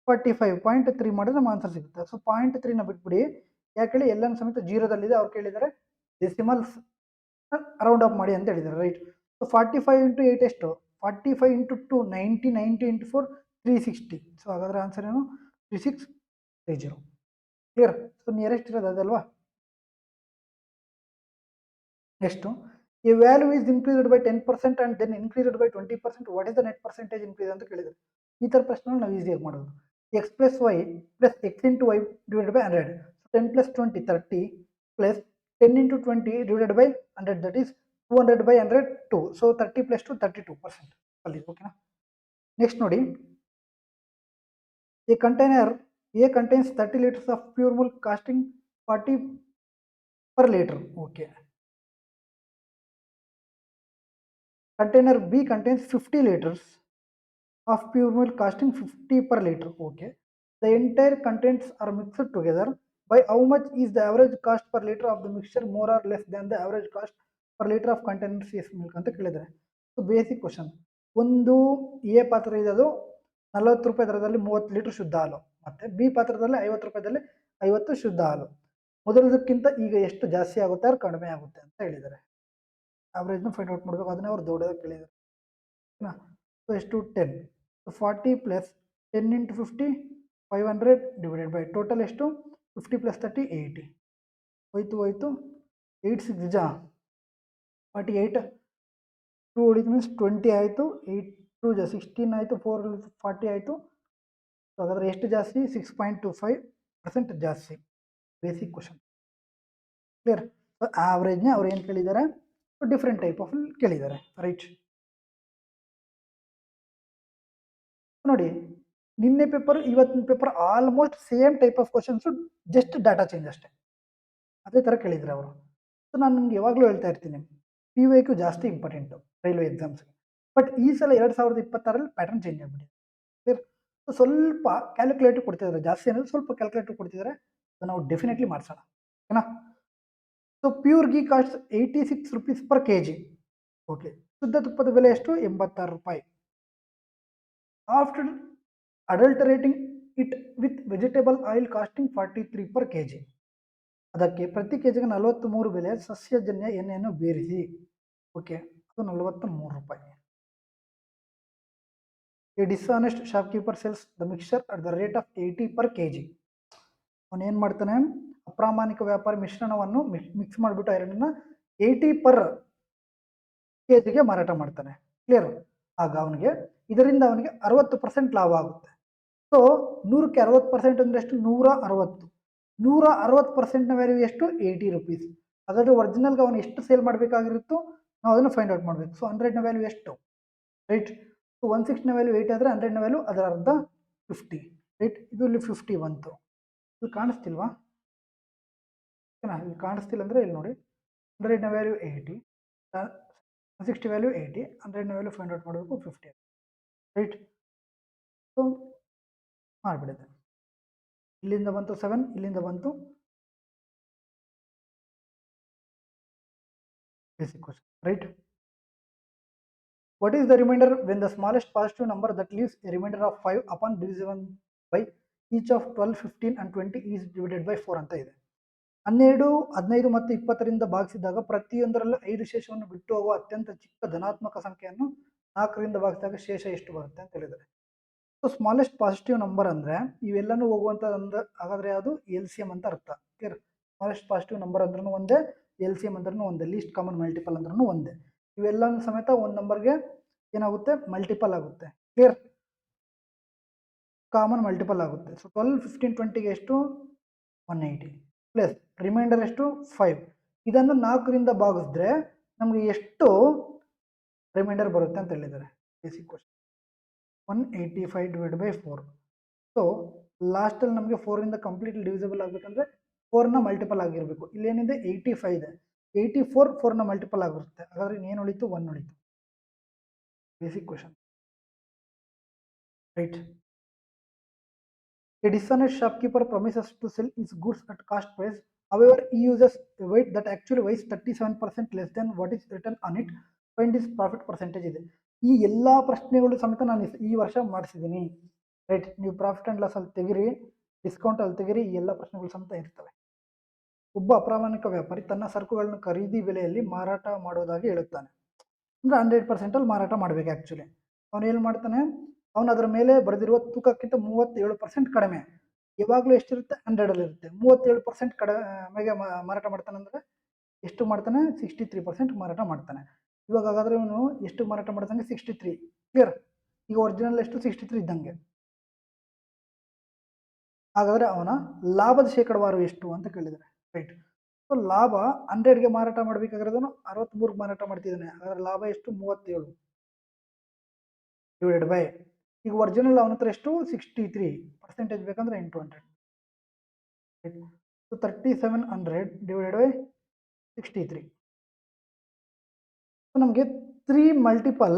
45.3 ಮಾಡಿದ್ರೆ ನಮ್ಮ ಆನ್ಸರ್ ಸಿಗುತ್ತೆ. ಸೊ 0.3ನ ಬಿಟ್ಬಿಡಿ, ಯಾಕೆ ಹೇಳಿ, ಎಲ್ಲನ ಸಮೇತ 0ದಲ್ಲಿದೆ. ಅವ್ರು ಕೇಳಿದ್ದಾರೆ ಡೆಸಿಮಲ್ಸ್ ರೌಂಡ್ ಅಪ್ ಮಾಡಿ ಅಂತ ಹೇಳಿದ್ದಾರೆ, ರೈಟ್. ಸೊ 45 ಇಂಟು 8 ಎಷ್ಟು, 45 ಇಂಟು 2 90, 90 ಇಂಟು 4 360. ಸೊ ಹಾಗಾದ್ರೆ ಆನ್ಸರ್ ಏನು, 3630, ಕ್ಲಿಯರ್. ಸೊ ನಿಯರೆಸ್ಟ್ ಇರೋದು ಅದಲ್ವಾ. Next, a value is increased by 10% and then increased by 20%, what is the net percentage increase ಅಂತ ಕೇಳಿದ್ರು. ಈ ಥರ ಪ್ರಶ್ನೆ ನಾವು ಈಸಿಯಾಗಿ ಮಾಡೋದು. X plus y plus x into y divided by 100. 10 + 20 30 plus 10 into 20 divided by 100, that is 200 by 100 2. So 30 + 2 32% ಅಲ್ಲಿ, ಓಕೆನಾ. ನೆಕ್ಸ್ಟ್ ನೋಡಿ, A container A contains 30 liters of pure milk costing 40 per liter. Okay. Container B contains 50 liters of pure milk costing 50 per liter. Okay. The entire contents are mixed together. By how much is the average cost per liter of the mixture more or less than the average cost per liter of container CS milk ಅಂತ ಕೇಳಿದ್ದಾರೆ. So basic question. ಒಂದು A ಪಾತ್ರೆ ಇದೆ, ಅದು 40 ರೂಪಾಯಿ ದರದಲ್ಲಿ 30 litre ಶುದ್ಧ ಹಾಲು, ಮತ್ತೆ ಬಿ ಪಾತ್ರದಲ್ಲಿ 50 ರೂಪಾಯಿದಲ್ಲಿ 50 ಶುದ್ಧ ಹಾಲು. ಮೊದಲದಕ್ಕಿಂತ ಈಗ ಎಷ್ಟು ಜಾಸ್ತಿ ಆಗುತ್ತೆ ಅವ್ರು ಕಡಿಮೆ ಆಗುತ್ತೆ ಅಂತ ಹೇಳಿದ್ದಾರೆ. ಆವ್ರೇಜ್ನ ಫೈಂಡ್ ಔಟ್ ಮಾಡಬೇಕು, ಅದನ್ನೇ ಅವ್ರು ದೊಡ್ಡದಾಗಿ ಕೇಳಿದ್ದಾರೆ. ಸೊ ಎಷ್ಟು, 10. So 40 + 10 into 50 500 divided by total ಎಷ್ಟು, 50 + 30 80. ಹೋಯ್ತು 8 6 ಜಾ 48, 2 ಉಳಿತು ಮೀನ್ಸ್ 20 ಆಯಿತು, 8 2 ಜಾ 16 ಆಯಿತು, 4 40 ಆಯಿತು. ಸೊ ಹಾಗಾದರೆ ಎಷ್ಟು ಜಾಸ್ತಿ, 6.25 ಪರ್ಸೆಂಟ್ ಜಾಸ್ತಿ. Basic question clear. ಸೊ ಆವ್ರೇಜ್ನ ಅವ್ರು ಏನು ಕೇಳಿದ್ದಾರೆ, ಡಿಫ್ರೆಂಟ್ ಟೈಪ್ ಆಫ್ ಕೇಳಿದ್ದಾರೆ, ರೈಟ್. ನೋಡಿ ನಿನ್ನೆ ಪೇಪರ್ ಇವತ್ತಿನ paper almost same type of questions, just data change ಅಷ್ಟೇ, ಅದೇ ಥರ ಕೇಳಿದ್ರು ಅವರು. ಸೊ ನಾನು ನಿಮ್ಗೆ ಯಾವಾಗಲೂ ಹೇಳ್ತಾ ಇರ್ತೀನಿ, PYQ ಜಾಸ್ತಿ ಇಂಪಾರ್ಟೆಂಟು ರೈಲ್ವೆ ಎಕ್ಸಾಮ್ಸ್ಗೆ. ಬಟ್ ಈ ಸಲ 2026ರಲ್ಲಿ ಪ್ಯಾಟರ್ನ್ ಚೇಂಜ್ ಆಗಿಬಿಟ್ಟಿದೆ ಕ್ಲಿಯರ್. ಸೊ ಸ್ವಲ್ಪ ಕ್ಯಾಲ್ಕುಲೇಟಿವ್ ಕೊಡ್ತಿದ್ದಾರೆ, ಜಾಸ್ತಿ ಅನ್ನೋದು ಸ್ವಲ್ಪ ಕ್ಯಾಲ್ಕುಲೇಟಿವ್ ಕೊಡ್ತಿದ್ದಾರೆ, ಸೊ ನಾವು ಡೆಫಿನೆಟ್ಲಿ ಮಾಡಿಸೋಣ ಓಕೆನಾ. So pure ghee cost 86 rupees per kg. Okay, ಶುದ್ಧ ತುಪ್ಪದ ಬೆಲೆ ಎಷ್ಟು? 86 ರೂಪಾಯಿ. After adulterating it with vegetable oil costing 43 per kg. ಅದಕ್ಕೆ ಪ್ರತಿ ಕೆಜಿಗೆ 43 ಬೆಲೆ ಸಸ್ಯಜನ್ಯ ಎಣ್ಣೆಯನ್ನು ಬೇರಿಸಿ. ಓಕೆ, ಅದು 43 ರೂಪಾಯಿ. A ಡಿಸ್ಆನೆಸ್ಟ್ shopkeeper cells the mixture at the rate of 80 per kg. ಅವನು ಏನು ಮಾಡ್ತಾನೆ, ಅಪ್ರಾಮಾಣಿಕ ವ್ಯಾಪಾರಿ ಮಿಶ್ರಣವನ್ನು ಮಿಕ್ಸ್ ಮಾಡಿಬಿಟ್ಟು ಐರನ್ನ 80 per kgಗೆ ಮಾರಾಟ ಮಾಡ್ತಾನೆ ಕ್ಲಿಯರ್. ಆಗ ಅವನಿಗೆ ಇದರಿಂದ ಅವನಿಗೆ 60% ಲಾಭ ಆಗುತ್ತೆ. ಸೊ 100ಕ್ಕೆ 60% ಅಂದರೆ ಎಷ್ಟು? 160. 160%ನ ವ್ಯಾಲ್ಯೂ ಎಷ್ಟು? 80 rupees. ಹಾಗಾದರೆ ಒರಿಜಿನಲ್ಗೆ ಅವನು ಎಷ್ಟು ಸೇಲ್ ಮಾಡಬೇಕಾಗಿರುತ್ತೋ ನಾವು ಅದನ್ನು ಫೈಂಡ್ ಔಟ್ ಮಾಡಬೇಕು. ಸೊ 100ನ ವ್ಯಾಲ್ಯೂ ಎಷ್ಟು, ರೈಟ್. ಸೊ 160ನ ವ್ಯಾಲ್ಯೂ 8 ಆದರೆ 100ನ ವ್ಯಾಲ್ಯೂ ಅದರ ಅರ್ಧ 50, ರೈಟ್. ಇದು ಇಲ್ಲಿ 50 ಬಂತು. ಇಲ್ಲಿ ಕಾಣಿಸ್ತಿಲ್ವಾ? ಓಕೆನಾ, ಇಲ್ಲಿ ಕಾಣಿಸ್ತಿಲ್ಲ ಅಂದರೆ ಇಲ್ಲಿ ನೋಡಿ, 100ನ ವ್ಯಾಲ್ಯೂ 80, 160 ವ್ಯಾಲ್ಯೂ 80, 100ನ ವ್ಯಾಲ್ಯೂ ಫೈಂಡ್ ಔಟ್ ಮಾಡಬೇಕು 50, ರೈಟ್. ಸೊ ಮಾಡಿಬಿಡಿದೆ. ಇಲ್ಲಿಂದ ಬಂತು 7, ಇಲ್ಲಿಂದ ಬಂತು basic question, right. What is the remainder when the smallest positive number that leaves a remainder of 5 upon division by each of 12, 15 and 20 is divided by 4 ಅಂತ ಇದೆ. 12, 15 ಮತ್ತು 20ರಿಂದ ಭಾಗಿಸಿದಾಗ ಪ್ರತಿಯೊಂದರಲ್ಲೂ 5 ಶೇಷವನ್ನು ಬಿಟ್ಟು ಹೋಗುವ ಅತ್ಯಂತ ಚಿಕ್ಕ ಧನಾತ್ಮಕ ಸಂಖ್ಯೆಯನ್ನು 4ರಿಂದ ಭಾಗಿಸಿದಾಗ ಶೇಷ ಎಷ್ಟು ಬರುತ್ತೆ ಅಂತ ಹೇಳಿದ್ದಾರೆ. ಸೊ ಸ್ಮಾಲೆಸ್ಟ್ ಪಾಸಿಟಿವ್ ನಂಬರ್ ಅಂದರೆ ಇವೆಲ್ಲನೂ ಹೋಗುವಂಥದ್ದು, ಹಾಗಾದರೆ ಅದು LCM ಅಂತ ಅರ್ಥ ಕ್ಲಿಯರ್. ಸ್ಮಾಲೆಸ್ಟ್ ಪಾಸಿಟಿವ್ ನಂಬರ್ ಅಂದ್ರೂ ಒಂದೇ, LCM ಅಂದ್ರೂ ಒಂದೇ, ಲೀಸ್ಟ್ ಕಾಮನ್ ಮಲ್ಟಿಪಲ್ ಅಂದ್ರೂ ಒಂದೇ. ಇವೆಲ್ಲನೂ ಸಮೇತ ಒಂದು ನಂಬರ್ಗೆ ಏನಾಗುತ್ತೆ, ಮಲ್ಟಿಪಲ್ ಆಗುತ್ತೆ ಕ್ಲಿಯರ್, ಕಾಮನ್ ಮಲ್ಟಿಪಲ್ ಆಗುತ್ತೆ. ಸೊ 12, 15, 20ಗೆ ಎಷ್ಟು? 180 ಪ್ಲಸ್ ರಿಮೈಂಡರ್ ಎಷ್ಟು? 5. ಇದನ್ನು 4ರಿಂದ ಭಾಗಿಸಿದ್ರೆ ನಮಗೆ ಎಷ್ಟು ರಿಮೈಂಡರ್ ಬರುತ್ತೆ ಅಂತ ಹೇಳಿದ್ದಾರೆ. Basic question 185 divide by 4. So ಲಾಸ್ಟಲ್ಲಿ ನಮಗೆ 4ರಿಂದ ಕಂಪ್ಲೀಟ್ಲಿ ಡಿವಿಸಿಬಲ್ ಆಗಬೇಕಂದ್ರೆ 4ನ ಮಲ್ಟಿಪಲ್ ಆಗಿರಬೇಕು. ಇಲ್ಲೇನಿದೆ 85 ಇದೆ, 84 4ನ ಮಲ್ಟಿಪಲ್ ಆಗಿರುತ್ತೆ. ಹಾಗಾದ್ರೆ ಏನು ಉಳಿತು? 1 ಉಳಿತು. Basic question, right. A dishonest shopkeeper promises to sell his goods at cost price. However, he uses a weight that actually weighs 37% less than what is written on it. Find his profit percentage ಇದೆ. ಈ ಎಲ್ಲ ಪ್ರಶ್ನೆಗಳು ಸಮೇತ ನಾನು ಈ ವರ್ಷ ಮಾಡಿಸಿದ್ದೀನಿ, right. ನೀವು profit and loss ಅಲ್ಲಿ ತೆಗಿರಿ, ಡಿಸ್ಕೌಂಟ್ ಅಲ್ಲಿ ತೆಗಿರಿ, ಈ ಎಲ್ಲ ಪ್ರಶ್ನೆಗಳು ಸಮೇತ ಇರ್ತವೆ. ಒಬ್ಬ ಅಪ್ರಾಮಾಣಿಕ ವ್ಯಾಪಾರಿ ತನ್ನ ಸರಕುಗಳನ್ನು ಖರೀದಿ ಬೆಲೆಯಲ್ಲಿ ಮಾರಾಟ ಮಾಡೋದಾಗಿ ಹೇಳುತ್ತಾನೆ. ಅಂದರೆ 100% ಅಲ್ಲಿ ಮಾರಾಟ ಮಾಡಬೇಕು. ಆ್ಯಕ್ಚುಲಿ ಅವನು ಏನು ಮಾಡ್ತಾನೆ, ಅವನು ಅದರ ಮೇಲೆ ಬರೆದಿರುವ ತೂಕಕ್ಕಿಂತ 37% ಕಡಿಮೆ. ಯಾವಾಗಲೂ ಎಷ್ಟಿರುತ್ತೆ? 100 ಇರುತ್ತೆ. 37% ಕಡಿಮೆಗೆ ಮಾರಾಟ ಮಾಡ್ತಾನೆ ಅಂದರೆ ಎಷ್ಟು ಮಾಡ್ತಾನೆ? 63% ಮಾರಾಟ ಮಾಡ್ತಾನೆ. ಇವಾಗ ಹಾಗಾದರೆ ಇವನು ಎಷ್ಟು ಮಾರಾಟ ಮಾಡ್ತಾನೆ? 63 ಕ್ಲಿಯರ್. ಈಗ ಒರಿಜಿನಲ್ ಎಷ್ಟು? 63 ಇದ್ದಂಗೆ. ಹಾಗಾದರೆ ಅವನ ಲಾಭದ ಶೇಕಡವಾರು ಎಷ್ಟು ಅಂತ ಕೇಳಿದ್ದಾರೆ, ರೈಟ್. ಸೊ ಲಾಭ 100ಗೆ ಮಾರಾಟ ಮಾಡಬೇಕಾಗಿರೋದನ್ನು 63ಗೆ ಮಾರಾಟ ಮಾಡ್ತಿದ್ದಾನೆ. ಹಾಗಾದ್ರೆ ಲಾಭ ಎಷ್ಟು? 37 ಡಿವೈಡೆಡ್ ಬೈ, ಈಗ ಒರಿಜಿನಲ್ ಅವನ ಹತ್ರ ಎಷ್ಟು? 63% ಬೇಕಂದ್ರೆ 800, ಸೊ 3700 ಡಿವೈಡೆಡ್ ಬೈ 63. ಸೊ ನಮಗೆ 3 multiple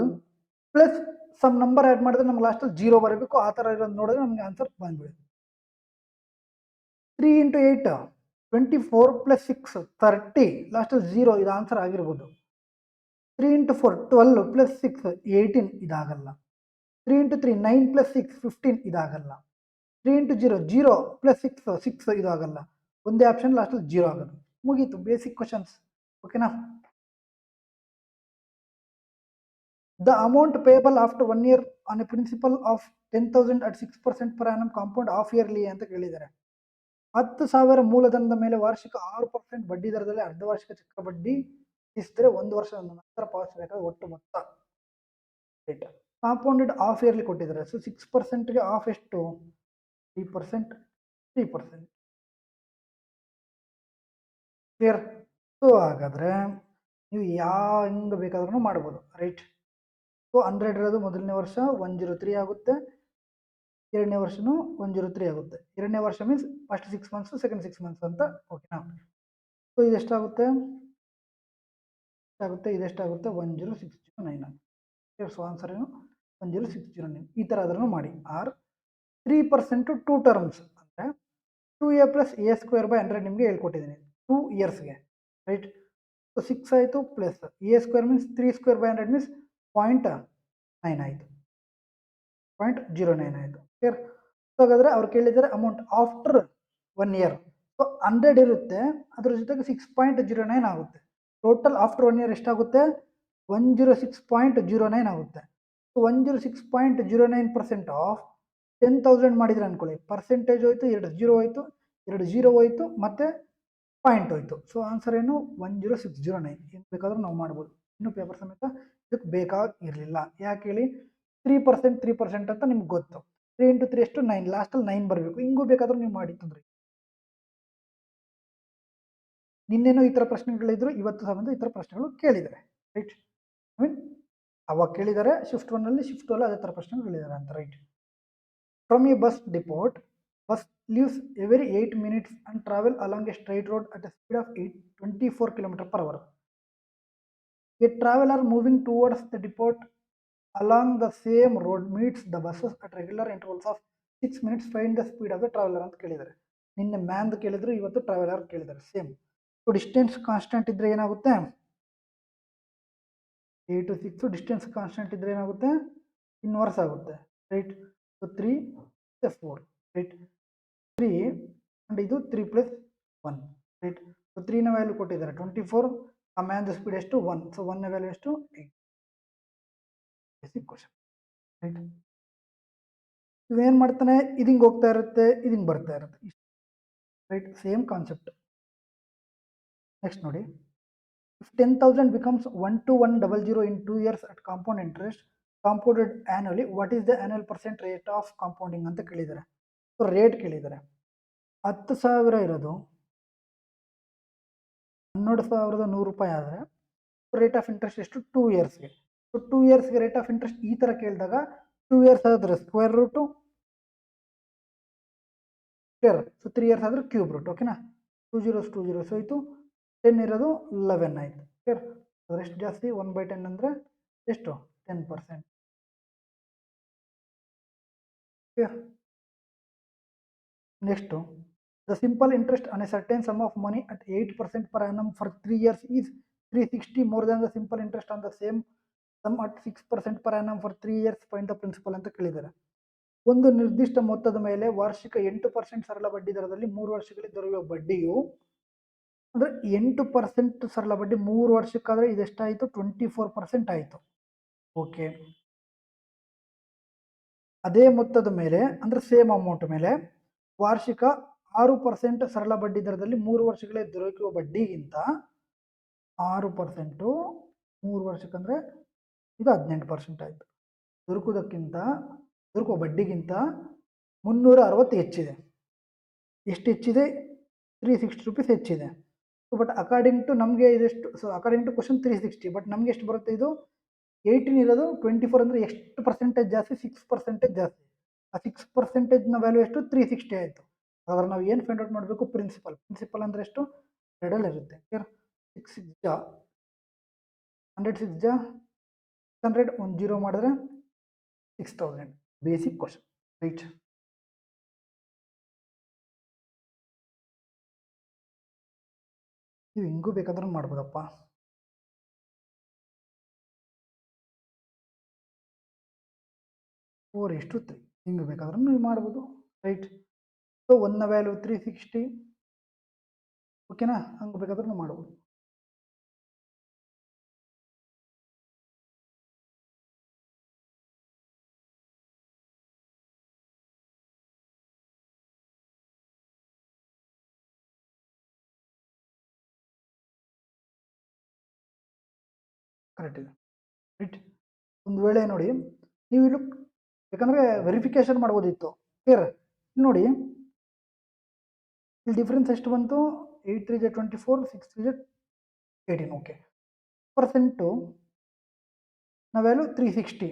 plus some number add ಮಾಡಿದ್ರೆ ನಮ್ಗೆ ಲಾಸ್ಟಲ್ಲಿ 0 ಬರಬೇಕು. ಆ ಥರ ಇರೋದು ನೋಡಿದ್ರೆ ನಮಗೆ ಆನ್ಸರ್ ಬಂದ್ಬಿಡುತ್ತೆ. 3 × 8 24 + 6 30, ಲಾಸ್ಟಲ್ಲಿ 0, ಇದು ಆನ್ಸರ್ ಆಗಿರ್ಬೋದು. 3 × 4 12 + 6 18, ಇದಾಗಲ್ಲ. 3 × 3 9 + 6 15, ಇದಾಗಲ್ಲ. 3 × 0 0 + 6 6, ಇದು ಆಗಲ್ಲ. ಒಂದೇ ಆಪ್ಷನ್ ಲಾಸ್ಟಲ್ಲಿ 0 ಆಗೋದು. ಮುಗೀತು ಬೇಸಿಕ್ ಕ್ವಶನ್ಸ್, ಓಕೆನಾ. The amount payable after 1 year on a principal of 10,000 at 6% per annum compound half yearly ಅಂತ ಕೇಳಿದ್ದಾರೆ. 10,000 ಮೂಲಧನದ ಮೇಲೆ ವಾರ್ಷಿಕ 6% ಬಡ್ಡಿ ದರದಲ್ಲಿ ಅರ್ಧ ವಾರ್ಷಿಕ ಚಕ್ರ ಬಡ್ಡಿ ಇಸಿದ್ರೆ 1 ವರ್ಷದ ನಂತರ ಪಾವತಿಸಬೇಕಾದ ಒಟ್ಟು ಮೊತ್ತ, ರೈಟ್. ಕಾಂಪೌಂಡೆಡ್ ಹಾಫ್ ಇಯರ್ಲಿ ಕೊಟ್ಟಿದ್ದಾರೆ. ಸೊ 6%ಗೆ ಹಾಫ್ ಎಷ್ಟು? 3%, 3%. ಕ್ಲಿಯರ್? ಸೊ ಹಾಗಾದರೆ ನೀವು ಹೆಂಗೆ ಬೇಕಾದ್ರೂ ಮಾಡ್ಬೋದು, ರೈಟ್? ಸೊ 100 ಇರೋದು ಮೊದಲನೇ ವರ್ಷ 103 ಆಗುತ್ತೆ, ಎರಡನೇ ವರ್ಷನೂ 103 ಆಗುತ್ತೆ. ಎರಡನೇ ವರ್ಷ means first 6 months, second 6 months ಅಂತ, ಓಕೆನಾ? ಸೊ ಇದೆಷ್ಟಾಗುತ್ತೆ? ಇದೆಷ್ಟಾಗುತ್ತೆ? 10609 ಆಗುತ್ತೆ. ಸೊ ಆನ್ಸರ್ ಏನು? 10609. ಈ ಥರ ಆದ್ರೂ ಮಾಡಿ. ಆರ್ 3% 2 ಟರ್ಮ್ಸ್ ಅಂದರೆ 2a + a² / 100 ನಿಮಗೆ ಹೇಳ್ಕೊಟ್ಟಿದ್ದೀನಿ 2 ಇಯರ್ಸ್ಗೆ, ರೈಟ್? ಸೊ 6 ಆಯಿತು ಪ್ಲಸ್ a² ಮೀನ್ಸ್ 3² / 100 ಮೀನ್ಸ್ 0.9 ಆಯಿತು, 0.09 ಆಯಿತು. ಕ್ಲಿಯರ್? ಸೊ ಹಾಗಾದರೆ ಅವ್ರು ಕೇಳಿದ್ದಾರೆ ಅಮೌಂಟ್ ಆಫ್ಟರ್ 1 ಇಯರ್. ಸೊ 100 ಇರುತ್ತೆ, ಅದ್ರ ಜೊತೆಗೆ 6.09 ಆಗುತ್ತೆ. ಟೋಟಲ್ ಆಫ್ಟರ್ 1 ಇಯರ್ ಎಷ್ಟಾಗುತ್ತೆ? 106.09 ಆಗುತ್ತೆ. ಸೊ 106.09% ಆಫ್ 10,000 ಮಾಡಿದ್ರೆ ಅನ್ಕೊಳ್ಳಿ, ಪರ್ಸೆಂಟೇಜ್ ಹೋಯ್ತು, 2 0 ಹೋಯ್ತು, 2 0 ಹೋಯ್ತು, ಮತ್ತು ಪಾಯಿಂಟ್ ಹೋಯ್ತು. ಸೊ ಆನ್ಸರ್ ಏನು? 10609. ಏನು ಬೇಕಾದ್ರೂ ನಾವು ಮಾಡ್ಬೋದು. ಇನ್ನು ಪೇಪರ್ ಸಮೇತ ಇದಕ್ಕೆ ಬೇಕಾಗಿರಲಿಲ್ಲ. ಯಾಕೆ ಹೇಳಿ? 3% 3% ಅಂತ ನಿಮ್ಗೆ ಗೊತ್ತು. 3 × 3 ಎಷ್ಟು? 9. ಲಾಸ್ಟಲ್ಲಿ 9 ಬರಬೇಕು. ಹಿಂಗೂ ಬೇಕಾದ್ರೂ ನೀವು ಮಾಡಿ ತೊಂದರೆ. ನಿನ್ನೇನೋ ಈ ಥರ ಪ್ರಶ್ನೆಗಳಿದ್ರು, ಇವತ್ತು ಸಮೇತ ಈ ಥರ ಪ್ರಶ್ನೆಗಳು ಕೇಳಿದ್ದಾರೆ, ರೈಟ್? ಐ ಮೀನ್ ಅವಾಗ ಕೇಳಿದ್ದಾರೆ ಶಿಫ್ಟ್ 1ಅಲ್ಲಿ, ಶಿಫ್ಟ್ 2ಅಲ್ಲಿ ಅದೇ ಥರ ಪ್ರಶ್ನೆಗಳು ಕೇಳಿದ್ದಾರೆ ಅಂತ, right? From A bus depot, bus leaves every 8 minutes and travel along a straight road at a speed of 24 km/h. A traveler moving towards the depot along the same road meets the buses at regular intervals of 6 minutes. Find the speed of the traveler ಅಂತ ಕೇಳಿದ್ದಾರೆ. ನಿನ್ನೆ ಮ್ಯಾನ್ದು ಕೇಳಿದ್ರು, ಇವತ್ತು traveller ಕೇಳಿದ್ದಾರೆ, same. So distance constant ಇದ್ರೆ ಏನಾಗುತ್ತೆ? 8 to 6 distance constant ಇದ್ರೆ ಏನಾಗುತ್ತೆ? ಇನ್ವರ್ಸ್ ಆಗುತ್ತೆ, ರೈಟ್? So 3 4, right? 3 and ಇದು 3 + 1, ರೈಟ್? ಸೊ 3ನ ವ್ಯಾಲ್ಯೂ ಕೊಟ್ಟಿದ್ದಾರೆ 24, ಆ ಮ್ಯಾನ್ದು ಸ್ಪೀಡ್ ಎಷ್ಟು? 1. ಸೊ 1ನ ವ್ಯಾಲ್ಯೂ ಎಷ್ಟು? 8. Basic question, right? ಇವೇನು ಮಾಡ್ತಾನೆ? ಇದು ಹಿಂಗೆ ಹೋಗ್ತಾ ಇರುತ್ತೆ, ಇದು ಹಿಂಗೆ ಬರ್ತಾ ಇರುತ್ತೆ, ರೈಟ್? Same concept. ನೆಕ್ಸ್ಟ್ ನೋಡಿ, if 10,000 becomes 12100 in 2 years at compound interest compounded annually, what is the annual percent rate of compounding ಅಂತ ಕೇಳಿದ್ದಾರೆ. ಸೊ ರೇಟ್ ಕೇಳಿದ್ದಾರೆ. 10,000 ಇರೋದು 12,100 ರೂಪಾಯಿ ಆದರೆ ರೇಟ್ ಆಫ್ ಇಂಟ್ರೆಸ್ಟ್ ಎಷ್ಟು? 2 ಇಯರ್ಸ್ಗೆ. ಸೊ 2 ಇಯರ್ಸ್ಗೆ ರೇಟ್ ಆಫ್ ಇಂಟ್ರೆಸ್ಟ್ ಈ ಥರ ಕೇಳಿದಾಗ 2 ಇಯರ್ಸ್ ಆದರೆ square route, clear? So 3 years ಆದರೆ ಕ್ಯೂಬ್ ರೂಟ್, ಓಕೆನಾ? 2 zeros 2 zeros ಹೋಯಿತು, 10 ಇರೋದು 11 ಆಯಿತು, ಕ್ಲಿಯರ್? ಅದರೆಷ್ಟು ಜಾಸ್ತಿ? 1/10 ಅಂದರೆ ಎಷ್ಟು? 10%, clear? Next, the simple interest on a certain sum of money at 8% per annum for 3 years is 360 more than the simple interest on the same sum at 6% per annum for 3 years. Find the principal ಅಂತ ಕೇಳಿದ್ದಾರೆ. ಒಂದು ನಿರ್ದಿಷ್ಟ ಮೊತ್ತದ ಮೇಲೆ ವಾರ್ಷಿಕ 8% ಸರಳ ಬಡ್ಡಿ ದರದಲ್ಲಿ 3 ವರ್ಷಗಳಲ್ಲಿ ದೊರೆಯುವ ಬಡ್ಡಿಯು, ಅಂದರೆ 8% ಸರಳ ಬಡ್ಡಿ 3 ವರ್ಷಕ್ಕಾದರೆ ಇದೆಷ್ಟಾಯಿತು? 24% ಆಯಿತು, ಓಕೆ? ಅದೇ ಮೊತ್ತದ ಮೇಲೆ, ಅಂದರೆ ಸೇಮ್ ಅಮೌಂಟ್ ಮೇಲೆ ವಾರ್ಷಿಕ 6% ಸರಳ ಬಡ್ಡಿ ದರದಲ್ಲಿ 3 ವರ್ಷಗಳೇ ದೊರಕುವ ಬಡ್ಡಿಗಿಂತ 6% 3 ವರ್ಷಕ್ಕಂದರೆ ಇದು 18% ಆಯಿತು. ದೊರಕುವ ಬಡ್ಡಿಗಿಂತ 360 ಹೆಚ್ಚಿದೆ. ಎಷ್ಟು ಹೆಚ್ಚಿದೆ? 360 ರೂಪೀಸ್ ಹೆಚ್ಚಿದೆ. ಸೊ ಬಟ್ ಅಕಾರ್ಡಿಂಗ್ ಟು ನಮಗೆ ಇದೆಷ್ಟು? So according to question 360, but ನಮಗೆ ಎಷ್ಟು ಬರುತ್ತೆ? ಇದು 18 ಇರೋದು 24 ಅಂದರೆ ಎಷ್ಟು ಪರ್ಸೆಂಟೇಜ್ ಜಾಸ್ತಿ? 6% ಜಾಸ್ತಿ. ಆ 6%ನ ವ್ಯಾಲ್ಯೂ ಎಷ್ಟು? 360 ಆಯಿತು. ಹಾಗಾದ್ರೆ ನಾವು ಏನು ಫೈಂಡ್ ಔಟ್ ಮಾಡಬೇಕು? ಪ್ರಿನ್ಸಿಪಲ್. ಪ್ರಿನ್ಸಿಪಲ್ ಅಂದರೆ ಎಷ್ಟು? 2 ಇರುತ್ತೆ, ಕ್ಲಿಯರ್? 6 6 ಜಾ 100, 6 ಜಾ 600, 1 0 ಮಾಡಿದ್ರೆ 6000. Basic question, right? ನೀವು ಹಿಂಗೂ ಬೇಕಾದ್ರೂ ಮಾಡ್ಬೋದಪ್ಪ. ಫೋರ್ ಎಷ್ಟು 3 ಹಿಂಗೆ ಬೇಕಾದ್ರೂ ನೀವು ಮಾಡ್ಬೋದು, ರೈಟ್? ಸೊ 1ನ ವ್ಯಾಲ್ಯೂ 360, ಓಕೆನಾ? ಹಂಗೆ ಬೇಕಾದ್ರೂ ಮಾಡ್ಬೋದು. ಕರೆಕ್ಟ್ ಇದೆ, ರೈಟ್? ಒಂದು ವೇಳೆ ನೋಡಿ, ನೀವು ಇಲ್ಲಿ ಯಾಕಂದರೆ ವೆರಿಫಿಕೇಶನ್ ಮಾಡ್ಬೋದಿತ್ತು, ಕ್ಲಿಯರ್? ನೋಡಿ, ಇಲ್ಲಿ ಡಿಫ್ರೆನ್ಸ್ ಎಷ್ಟು ಬಂತು? 8 3 24, 6 3 18. ಓಕೆ, ಪರ್ಸೆಂಟು ನಾವು ವ್ಯಾಲ್ಯೂ 360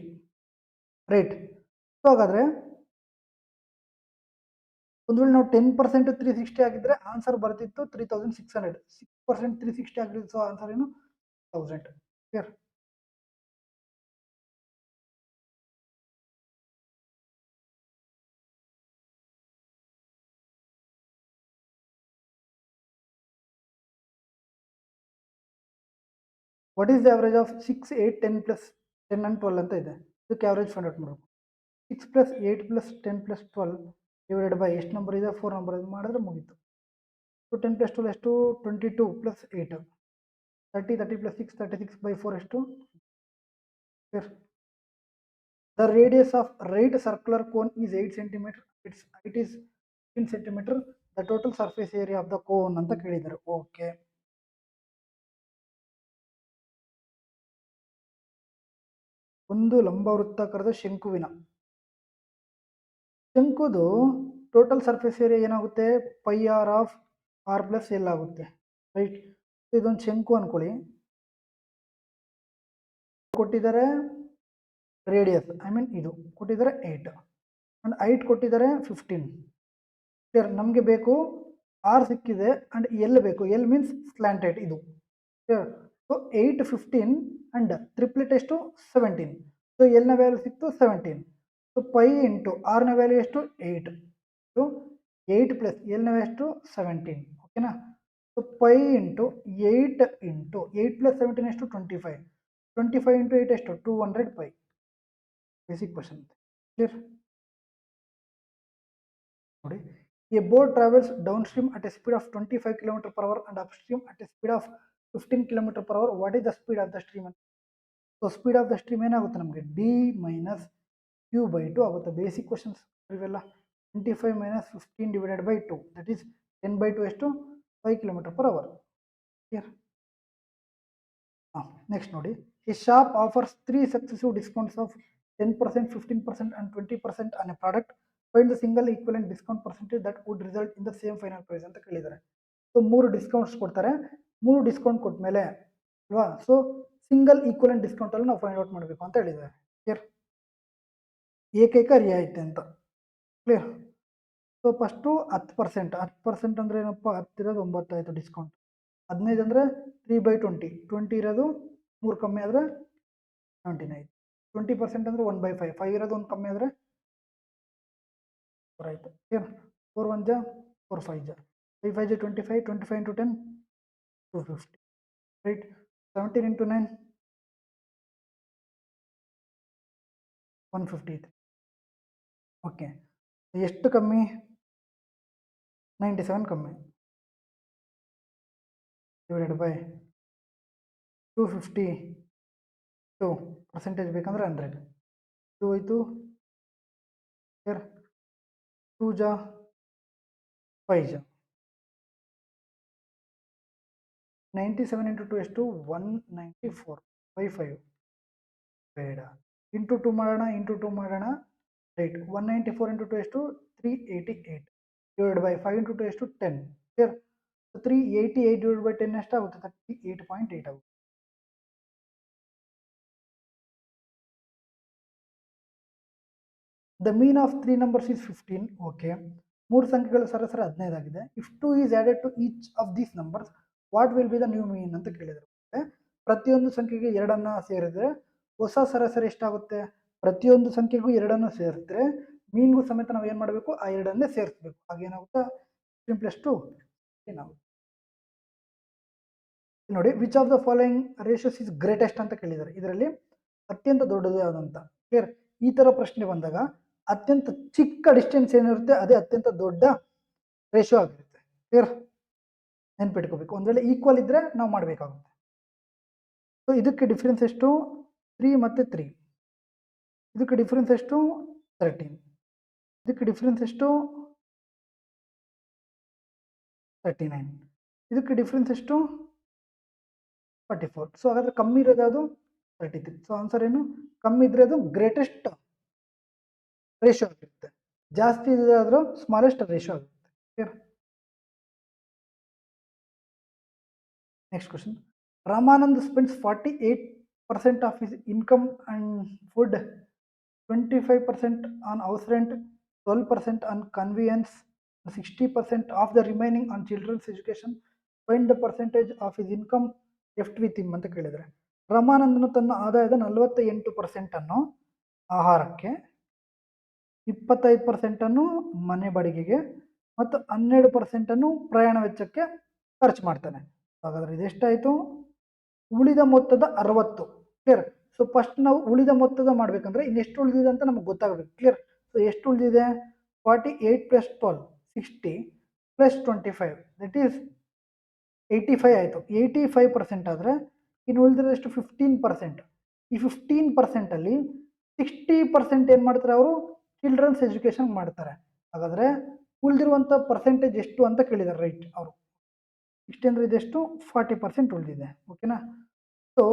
ರೈಟ್. ಸೊ ಹಾಗಾದರೆ ಒಂದು ವೇಳೆ ನಾವು 10% 360 ಆಗಿದ್ರೆ ಆನ್ಸರ್ ಬರ್ತಿತ್ತು 3600. 6% 360 ಆಗಿದ್ರೆ ಸೊ ಆನ್ಸರ್ ಏನು? 1000. Clear? What is the average of 6 8 10 plus 10 and 12 ಅಂತ ಇದೆ. ಇದಕ್ಕೆ ಅವರೇಜ್ ಫೈಂಡ್ ಔಟ್ ಮಾಡಬೇಕು. 6 plus 8 plus 10 plus 12 divided by ಎಷ್ಟು ನಂಬರ್ ಇದೆ? 4 ನಂಬರ್ ಇದು ಮಾಡಿದ್ರೆ ಮುಗೀತು. ಸೊ 10 ಪ್ಲಸ್ 12 ಎಷ್ಟು? 22 ಪ್ಲಸ್ 8 30 30 ಪ್ಲಸ್ 6 36 ಬೈ 4 ಎಷ್ಟು? The radius of right circular cone is 8 centimetre, its height is 15 centimetre, the total surface area of the cone ಅಂತ ಕೇಳಿದ್ದಾರೆ. Okay, ಒಂದು ಲಂಬವೃತ್ತಾಕಾರದ ಶಂಕುದು ಟೋಟಲ್ ಸರ್ಫೇಸ್ ಏರಿಯಾ ಏನಾಗುತ್ತೆ? Pi r of r plus l ಆಗುತ್ತೆ. Right, ಇದೊಂದು ಶಂಕು ಅನ್ಕೊಳ್ಳಿ. ಕೊಟ್ಟಿದ್ದಾರೆ ರೇಡಿಯಸ್, ಐ ಮೀನ್ ಇದು ಕೊಟ್ಟಿದ್ದಾರೆ 8 ಅಂಡ್ ಹೈಟ್ ಕೊಟ್ಟಿದ್ದಾರೆ 15. ಕ್ಲಿಯರ್? ನಮಗೆ ಬೇಕು ಆರ್ ಸಿಕ್ಕಿದೆ ಅಂಡ್ ಎಲ್ ಬೇಕು. ಎಲ್ ಮೀನ್ಸ್ ಸ್ಲ್ಯಾಂಟೆಡ್ ಇದು. ಕ್ಲಿಯರ್? ಸೊ 8 15 ಅಂಡ್ ಟ್ರಿಪ್ಲೆಟ್ ಎಷ್ಟು? 17. ಸೊ ಎಲ್ನ ವ್ಯಾಲ್ಯೂ ಸಿಕ್ತು 17. ಸೊ ಪೈ ಇಂಟು ಆರ್ನ ವ್ಯಾಲ್ಯೂ ಎಷ್ಟು? 8. ಸೊ 8 ಪ್ಲಸ್ ಎಲ್ನ ವ್ಯಾಲ್ಯೂ ಎಷ್ಟು? 17. ಓಕೆನಾ? So pi into 8 into 8 plus 17 ಎಷ್ಟು? 25. 25 ಇಂಟು 8 ಎಷ್ಟು? 200 ಪೈ. Basic question. ಕ್ಲಿಯರ್? ನೋಡಿ, a boat travels downstream at a speed of 25 km/h and upstream at a speed of 15 km/h. What is the speed of the stream ಅಂತ. So speed of the stream ಏನಾಗುತ್ತೆ ನಮಗೆ? D minus Q by 2 ಆಗುತ್ತೆ. Basic questions ಇವೆಲ್ಲ. 25 minus 15 divided by 2 that is 10/2 ಎಷ್ಟು? 5 km/h. Clear? Next ನೋಡಿ, ಈ shop offers 3 successive discounts of 10%, 15% and 20% on a product. Find the single equivalent discount percentage that would result in the same final price ಅಂತ ಕೇಳಿದ್ದಾರೆ. So 3 discounts ಕೊಡ್ತಾರೆ. 3 discount ಕೊಟ್ಮೇಲೆ ಅಲ್ವಾ, so single equivalent discount ಅಲ್ಲಿ ನಾವು find out ಮಾಡಬೇಕು ಅಂತ ಹೇಳಿದ್ದಾರೆ. ಕ್ಲಿಯರ್? ಏಕೈಕ ರಿಯಾಯಿತಿ ಅಂತ. ಕ್ಲಿಯರ್? So first 10%. 10% ಅಂದರೆ ಏನಪ್ಪ? 10 ಇರೋದು 9 ಆಯಿತು ಡಿಸ್ಕೌಂಟ್. 15 ಅಂದರೆ 3/20. 20 ಇರೋದು 3 ಕಮ್ಮಿ ಆದರೆ 17 ಆಯಿತು. 20% ಅಂದರೆ 1/5. 5 ಇರೋದು 1 ಕಮ್ಮಿ ಆದರೆ 4 ಆಯಿತು. ಕ್ಲಿಯರ್? 4 1 ಜಾ 4 5 ಜಾ 5 5 ಜಾ 25. 25 ಇಂಟು 10 250. ರೈಟ್? 17 ಇಂಟು 9 150 ಇದೆ. ಓಕೆ, ಎಷ್ಟು ಕಮ್ಮಿ? 97 ಕಮ್ಮಿ. ಡಿವೈಡೆಡ್ ಬೈ 250 ಪರ್ಸೆಂಟೇಜ್ ಬೇಕಂದ್ರೆ 100. 2 ಹೋಯ್ತು. ಕ್ಲಿಯರ್? 2 ಜಾ 5 ಜಾ 97 ಇಂಟು 2 ಎಷ್ಟು? 194. 5 ಬೇಡ. ಇಂಟು 2 ಮಾಡೋಣ. ಇಂಟು 2 ಮಾಡೋಣ. ರೈಟ್, 194 ಇಂಟು 2 ಎಷ್ಟು? 388. ಡಿವೈಡ್ ಬೈ 5 ಇಂಟು 2 ಎಷ್ಟು? 10. ಕ್ಲಿಯರ್? 388 ಡಿವೈಡ್ ಬೈ 10 ಎಷ್ಟಾಗುತ್ತೆ? 38.8 ಆಗುತ್ತೆ. The mean of 3 numbers is 15. Okay, 3 ಸಂಖ್ಯೆಗಳ ಸರಾಸರಿ 15 ಆಗಿದೆ. If 2 is added to each of these numbers what will be the new mean ಅಂತ ಕೇಳಿದರು. ಪ್ರತಿಯೊಂದು ಸಂಖ್ಯೆಗೆ 2 ಸೇರಿದ್ರೆ ಹೊಸ ಸರಾಸರಿ ಎಷ್ಟಾಗುತ್ತೆ? ಪ್ರತಿಯೊಂದು ಸಂಖ್ಯೆಗೂ 2 ಸೇರಿಸಿದ್ರೆ ಮೀನ್ಗೂ ಸಮೇತ ನಾವು ಏನು ಮಾಡಬೇಕು? ಆ 2 ಸೇರಿಸಬೇಕು. ಹಾಗೇನಾಗುತ್ತೆ? 15 + 2 ನೋಡಿ, which of the following ratios is greatest ಅಂತ ಕೇಳಿದ್ದಾರೆ. ಇದರಲ್ಲಿ ಅತ್ಯಂತ ದೊಡ್ಡದು ಯಾವುದಂತ. ಕ್ಲಿಯರ್? ಈ ತರ ಪ್ರಶ್ನೆ ಬಂದಾಗ ಅತ್ಯಂತ ಚಿಕ್ಕ ಡಿಸ್ಟೆನ್ಸ್ ಏನಿರುತ್ತೆ ಅದೇ ಅತ್ಯಂತ ದೊಡ್ಡ ರೇಷಿಯೋ ಆಗಿರುತ್ತೆ. ಕ್ಲಿಯರ್? ನೆನ್ಪಿಟ್ಕೋಬೇಕು. ಒಂದ್ ವೇಳೆ ಈಕ್ವಲ್ ಇದ್ರೆ ನಾವು ಮಾಡಬೇಕಾಗುತ್ತೆ. ಸೊ ಇದಕ್ಕೆ ಡಿಫ್ರೆನ್ಸ್ ಎಷ್ಟು? 3 ಮತ್ತು 3. ಇದಕ್ಕೆ ಡಿಫ್ರೆನ್ಸ್ ಎಷ್ಟು? 13. ಇದಕ್ಕೆ ಡಿಫ್ರೆನ್ಸ್ ಎಷ್ಟು? 39. ಇದಕ್ಕೆ ಡಿಫ್ರೆನ್ಸ್ ಎಷ್ಟು? 44. ಸೊ ಹಾಗಾದ್ರೆ ಕಮ್ಮಿ ಇರೋದು ಯಾವುದು? 33. ಸೊ ಆನ್ಸರ್ ಏನು? ಕಮ್ಮಿ ಇದ್ರೆ ಅದು ಗ್ರೇಟೆಸ್ಟ್ ರೇಷಿಯೋ ಆಗಿರುತ್ತೆ. ಜಾಸ್ತಿ ಇದ್ರೆ ಆದ್ರೂ ಸ್ಮಾಲೆಸ್ಟ್ ರೇಷಿಯೋ ಆಗುತ್ತೆ. Clear? Next question. Ramanand spends 48% of his income on food, 25% on house rent, 12% on conveyance, 60% of the remaining on children's education. Find the percentage of his income left with him ಅಂತ ಕೇಳಿದರೆ, ರಾಮಾನಂದನು ತನ್ನ ಆದಾಯದ 48% ಆಹಾರಕ್ಕೆ, 25% ಮನೆ ಬಾಡಿಗೆಗೆ ಮತ್ತು 12% ಪ್ರಯಾಣ ವೆಚ್ಚಕ್ಕೆ ಖರ್ಚು ಮಾಡ್ತಾನೆ. ಹಾಗಾದ್ರೆ ಇದೆಷ್ಟಾಯಿತು? ಉಳಿದ ಮೊತ್ತದ 60. ಕ್ಲಿಯರ್. ಸೊ ಫಸ್ಟ್ ನಾವು ಉಳಿದ ಮೊತ್ತದ ಮಾಡಬೇಕಂದ್ರೆ ಇನ್ನೆಷ್ಟು ಉಳಿದಿದೆ ಅಂತ ನಮಗೆ ಗೊತ್ತಾಗಬೇಕು. ಕ್ಲಿಯರ್. ಸೊ ಎಷ್ಟು ಉಳಿದಿದೆ? 48 + 12 60 + 25 ದಟ್ ಈಸ್ 85 ಆಯಿತು. 85% ಆದರೆ ಇನ್ನು ಉಳಿದಿರೋದೆಷ್ಟು? 15%. ಈ 15%ಅಲ್ಲಿ 60% ಏನು ಮಾಡ್ತಾರೆ ಅವರು? ಚಿಲ್ಡ್ರನ್ಸ್ ಎಜುಕೇಷನ್ ಮಾಡ್ತಾರೆ. ಹಾಗಾದರೆ ಉಳಿದಿರುವಂಥ ಪರ್ಸೆಂಟೇಜ್ ಎಷ್ಟು ಅಂತ ಕೇಳಿದ್ದಾರೆ, ರೈಟ್ ಅವರು. 60 ಅಂದರೆ ಇದೆಷ್ಟು? 40% ಉಳಿದಿದೆ. ಓಕೆನಾ? ಸೊ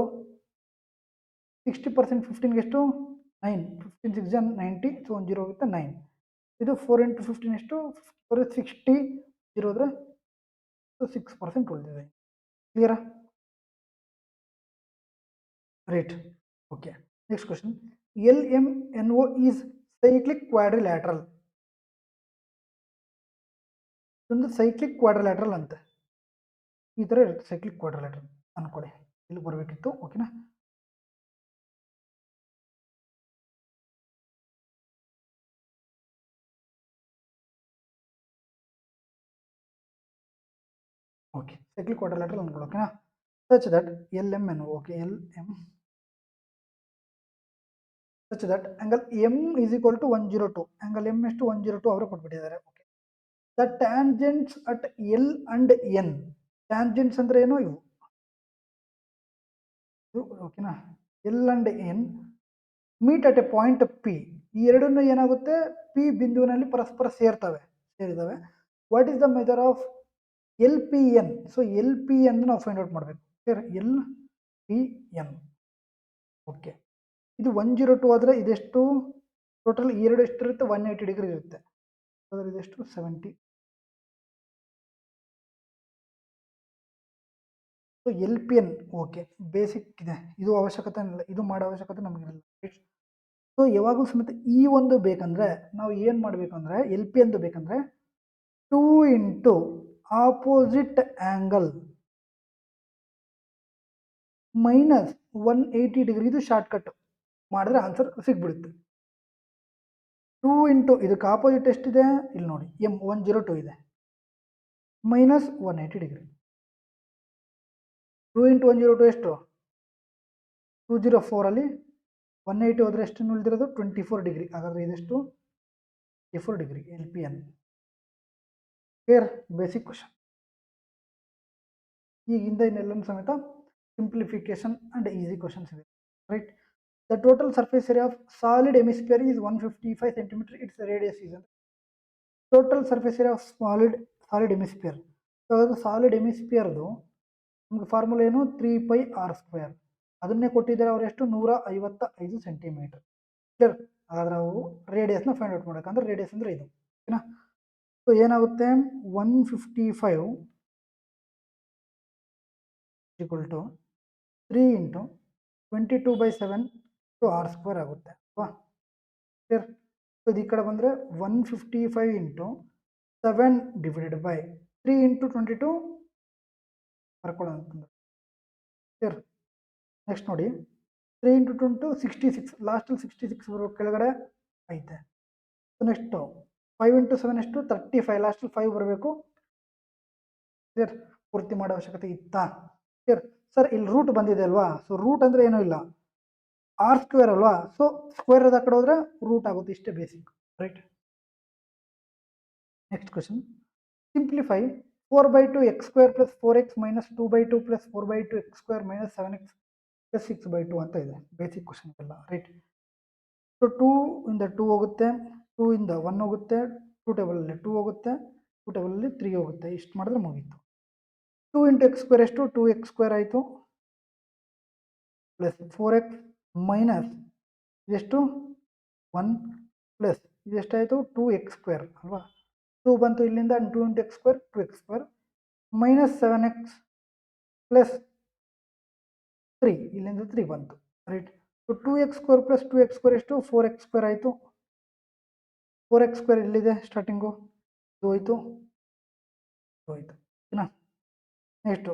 60% 15ಗೆ ಎಷ್ಟು? 9. 15 6 90. ಸೊ 1 0 ಆಗುತ್ತೆ 9. ಇದು 4 × 15 ಎಷ್ಟು? 4 60. 0 ಅಂದರೆ 6% ಉಳಿದಿದೆ. ಕ್ಲಿಯರಾ? Right. Okay. Next question. LMNO is cyclic quadrilateral. ಇದೊಂದು ಸೈಕ್ಲಿಕ್ ಕ್ವಾಡ್ರಿಲ್ಯಾಟ್ರಲ್ ಅಂತ ಈ ಥರ ಇರುತ್ತೆ. ಸೈಕ್ಲಿಕ್ ಕ್ವಾಡ್ರಿಲ್ಯಾಟ್ರಲ್ ಅನ್ಕೊಳ್ಳಿ, ಇಲ್ಲಿ ಬರಬೇಕಿತ್ತು. ಓಕೆನಾ? ಓಕೆ, ಸೈಕ್ಲಿಕ್ ಕ್ವಾಡ್ರಿಲ್ಯಾಟ್ರಲ್ ಅನ್ಕೊಳ್ಳಿ. ಓಕೆನಾ? Such that LMNO, okay, LM such that angle M is equal to 102. Angle M ಎಷ್ಟು? 102 ಅವರು ಕೊಟ್ಬಿಟ್ಟಿದ್ದಾರೆ. Okay. The tangents at L and N. Tangents ಅಂದ್ರೆ ಏನು? ಇವು. ಓಕೆನಾ? L and N meet at a point P. ಈ ಎರಡನ್ನು ಏನಾಗುತ್ತೆ? P ಬಿಂದುವಿನಲ್ಲಿ ಪರಸ್ಪರ ಸೇರಿದಾವೆ. What is the measure of LPN? So LPN ನಾವು ಫೈಂಡ್ ಔಟ್ ಮಾಡಬೇಕು. LPN. ಓಕೆ. ಇದು 102 ಆದರೆ ಇದೆಷ್ಟು? ಟೋಟಲ್ ಎರಡು ಎಷ್ಟಿರುತ್ತೆ? 180 ಡಿಗ್ರಿ ಇರುತ್ತೆ. ಅದರ ಇದೆಷ್ಟು? 70. ಸೊ LPN ಓಕೆ, ಬೇಸಿಕ್ ಇದೆ. ಇದು ಅವಶ್ಯಕತೆ ಇಲ್ಲ, ಇದು ಮಾಡೋ ಅವಶ್ಯಕತೆ ನಮಗಿರಲ್ಲ. ಸೊ ಯಾವಾಗಲೂ ಸಮೇತ ಈ ಒಂದು ಬೇಕಂದ್ರೆ ನಾವು ಏನು ಮಾಡಬೇಕಂದ್ರೆ, LPN ಬೇಕಂದ್ರೆ 2 × ಆಪೋಸಿಟ್ ಆ್ಯಂಗಲ್ ಮೈನಸ್ 180 ಡಿಗ್ರಿ. ಇದು ಶಾರ್ಟ್ಕಟ್ ಮಾಡಿದ್ರೆ ಆನ್ಸರ್ ಸಿಗ್ಬಿಡುತ್ತೆ. 2 × ಇದಕ್ಕೆ ಆಪೋಸಿಟ್ ಎಷ್ಟಿದೆ? ಇಲ್ಲಿ ನೋಡಿ, M 102 ಇದೆ, ಮೈನಸ್ 180 ಡಿಗ್ರಿ. 2 × 102 ಎಷ್ಟು? 204. ಅಲ್ಲಿ 180 ಹೋದರೆ ಎಷ್ಟು ಉಳಿದಿರೋದು? 24 ಡಿಗ್ರಿ. ಹಾಗಾದರೆ ಇದೆಷ್ಟು? 24 degree. LPN. Clear? Basic question. ಈಗಿಂದ ಇನ್ನೆಲ್ಲನೂ ಸಮೇತ ಸಿಂಪ್ಲಿಫಿಕೇಶನ್ ಅಂಡ್ ಈಸಿ ಕ್ವಶನ್ಸ್ ಇದೆ. Right. The total surface area of solid hemisphere is 155 cm. It's radius is total surface area of solid hemisphere. So ಅದು ಸಾಲಿಡ್ ಹೆಮಿಸ್ಫಿಯರ್ದು ನಮಗೆ formula ಏನು? 3πr². ಅದನ್ನೇ ಕೊಟ್ಟಿದ್ದಾರೆ ಅವರು. ಎಷ್ಟು? 155 ಸೆಂಟಿಮೀಟರ್. ಕ್ಲಿಯರ್? ಹಾಗಾದ್ರೆ ನಾವು ರೇಡಿಯಸ್ನ ಫೈಂಡ್ ಔಟ್ ಮಾಡಬೇಕಂದ್ರೆ ರೇಡಿಯಸ್ ಅಂದರೆ ಇದು. ಓಕೆನಾ? ಸೊ ಏನಾಗುತ್ತೆ? 155 = 3 × 22/7 r² ಆಗುತ್ತೆ ಅಲ್ವಾ? ಕ್ಲಿಯರ್? ಸೊ ಇದು ಈ ಕಡೆ ಬಂದರೆ 155 × 7 ಡಿವೈಡೆಡ್ ಬೈ 3 × 22 ಬರ್ಕೊಳ್ಳೋ ಅಂತಂದ್ರೆ. ಕ್ಲಿಯರ್? ನೆಕ್ಸ್ಟ್ ನೋಡಿ, 3 × 22 66. ಲಾಸ್ಟಲ್ಲಿ 66 ಬರೋ ಕೆಳಗಡೆ ಐತೆ. ಸೊ ನೆಕ್ಸ್ಟು 5 × 7 ಎಷ್ಟು? 35. ಲಾಸ್ಟಲ್ಲಿ 5 ಬರಬೇಕು. ಕ್ಲಿಯರ್? ಪೂರ್ತಿ ಮಾಡೋ ಅವಶ್ಯಕತೆ ಇತ್ತಾ? ಕ್ಲಿಯರ್? ಸರ್ ಇಲ್ಲಿ ರೂಟ್ ಬಂದಿದೆ ಅಲ್ವಾ? ಸೊ ರೂಟ್ ಅಂದರೆ ಏನೂ ಇಲ್ಲ, r² ಅಲ್ವಾ? ಸೊ ಸ್ಕ್ವೇರ್ ಆ ಕಡೆ ಹೋದರೆ ರೂಟ್ ಆಗುತ್ತೆ. ಇಷ್ಟೇ basic. Right. Next question. Simplify 4/2 x² + 4x - 2/2 + 4/2 x² - 7x + 6/2 ಅಂತ ಇದೆ. ಬೇಸಿಕ್ ಕ್ವಶನ್ ಎಲ್ಲ. ರೈಟ್. ಸೊ 2 ಇಂದ 2 ಹೋಗುತ್ತೆ, 2 ಇಂದ 1 ಹೋಗುತ್ತೆ, 2 ಟೇಬಲಲ್ಲಿ 2 ಹೋಗುತ್ತೆ, 2 ಟೇಬಲಲ್ಲಿ 3 ಹೋಗುತ್ತೆ. ಇಷ್ಟು ಮಾಡಿದ್ರೆ ಮುಗೀತು. 2 × x² ಎಷ್ಟು? 2x² ಆಯಿತು, ಪ್ಲಸ್ 4x ಮೈನಸ್ ಇದೆಷ್ಟು? 1 ಪ್ಲಸ್ ಇದೆಷ್ಟಾಯಿತು? 2x² ಅಲ್ವಾ? 2 ಬಂತು ಇಲ್ಲಿಂದ. 2 × x² 2x² minus 7x plus 3 ಇಲ್ಲಿಂದ 3 ಬಂತು right. So 2x² plus 2x² ಎಷ್ಟು 4x² ಆಯಿತು. 4x² ಎಲ್ಲಿದೆ ಸ್ಟಾರ್ಟಿಂಗು, ಇದು ಹೋಯ್ತು ಹೋಯ್ತು ಓಕೆನಾ. ನೆಕ್ಸ್ಟು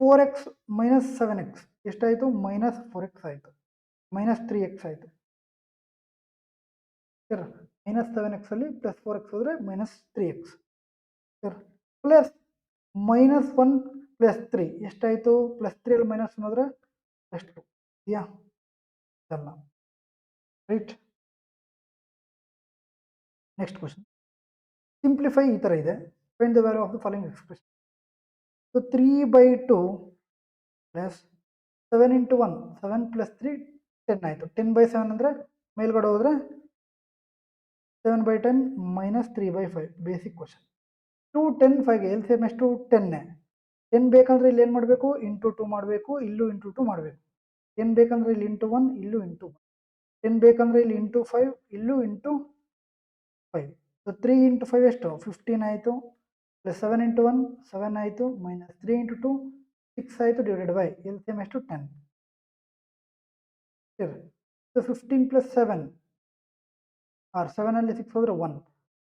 4x ಮೈನಸ್ 7x ಎಷ್ಟಾಯಿತು -4x ಆಯಿತು, -3x ಆಯಿತು ಸರ್. -7x ಅಲ್ಲಿ ಪ್ಲಸ್ 4x ಹೋದರೆ -3x ಸರ್. ಪ್ಲಸ್ -1 ಪ್ಲಸ್ 3 ಎಷ್ಟಾಯಿತು, +3 ಅಲ್ಲಿ -1 ಹೋದರೆ ಎಷ್ಟು ಇದೆಯಾ ಇದಲ್ಲ ರೈಟ್. ನೆಕ್ಸ್ಟ್ ಕ್ವಶನ್ ಸಿಂಪ್ಲಿಫೈ ಈ ಥರ ಇದೆ. Find the value of the following expression. So 3/2 plus 7 × 1 7 + 3 10 ಆಯಿತು. 10/7 ಅಂದರೆ ಮೇಲ್ಗಡೆ ಹೋದರೆ 7/10 -3/5 ಬೇಸಿಕ್ ಕ್ವಶನ್. 2 10 5ಗೆ ಎಲ್ ಸಿ ಎಮ್ ಎಷ್ಟು 10 10 ಬೇಕಂದ್ರೆ ಇಲ್ಲಿ ಏನು ಮಾಡಬೇಕು ಇಂಟು 2 ಮಾಡಬೇಕು, ಇಲ್ಲೂ ಇಂಟು 2 ಮಾಡಬೇಕು. 10 ಬೇಕಂದ್ರೆ ಇಲ್ಲಿ ಇಂಟು 1 ಇಲ್ಲೂ ಇಂಟು 1. 10 ಬೇಕಂದ್ರೆ ಇಲ್ಲಿ ಇಂಟು 5 ಇಲ್ಲೂ ಇಂಟು 5. ಸೊ 3 × 5 ಎಷ್ಟು 15 ಆಯಿತು, ಪ್ಲಸ್ 7 × 1 7 ಆಯಿತು, -3 × 2 6 ಆಯಿತು, divided by L C M ಎಷ್ಟು 10 ಸರಿ. ಸೊ 15 + 7 ಆರ್ 7 ಅಲ್ಲಿ 6 ಹೋದರೆ 1.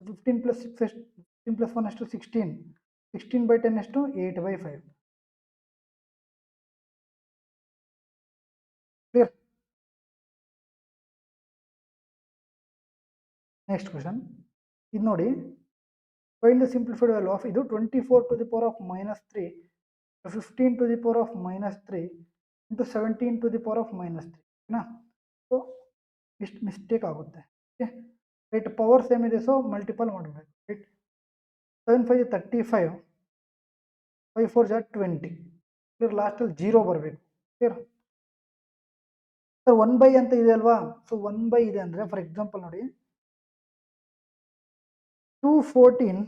15 + 6 ಎಷ್ಟು 15 + 1 ಎಷ್ಟು 16. 16/10 ಎಷ್ಟು 8/5 ಕ್ಲಿಯರ್. ನೆಕ್ಸ್ಟ್ ಕ್ವಶನ್ ಇದು ನೋಡಿ. Find the simplified value of ಇದು 24 to the power of -3 15 to the power of -3 into 17 to the power of -3 ಓಕೆನಾ. ಸೊ ಇಷ್ಟು ಮಿಸ್ಟೇಕ್ ಆಗುತ್ತೆ ಓಕೆ ರೈಟ್. ಪವರ್ ಸೇಮ್ ಇದೆ ಸೊ ಮಲ್ಟಿಪಲ್ ಮಾಡಬೇಕು ರೈಟ್. 7 × 5 = 35, 5 × 4 = 20 ಕ್ಲಿಯರ್. ಲಾಸ್ಟಲ್ಲಿ 0 ಬರಬೇಕು ಕ್ಲಿಯರ್ ಸರ್. 1/, ಅಂತ ಇದೆ ಅಲ್ವಾ. ಸೊ 1/, ಇದೆ ಅಂದರೆ ಫಾರ್ ಎಕ್ಸಾಂಪಲ್ ನೋಡಿ 214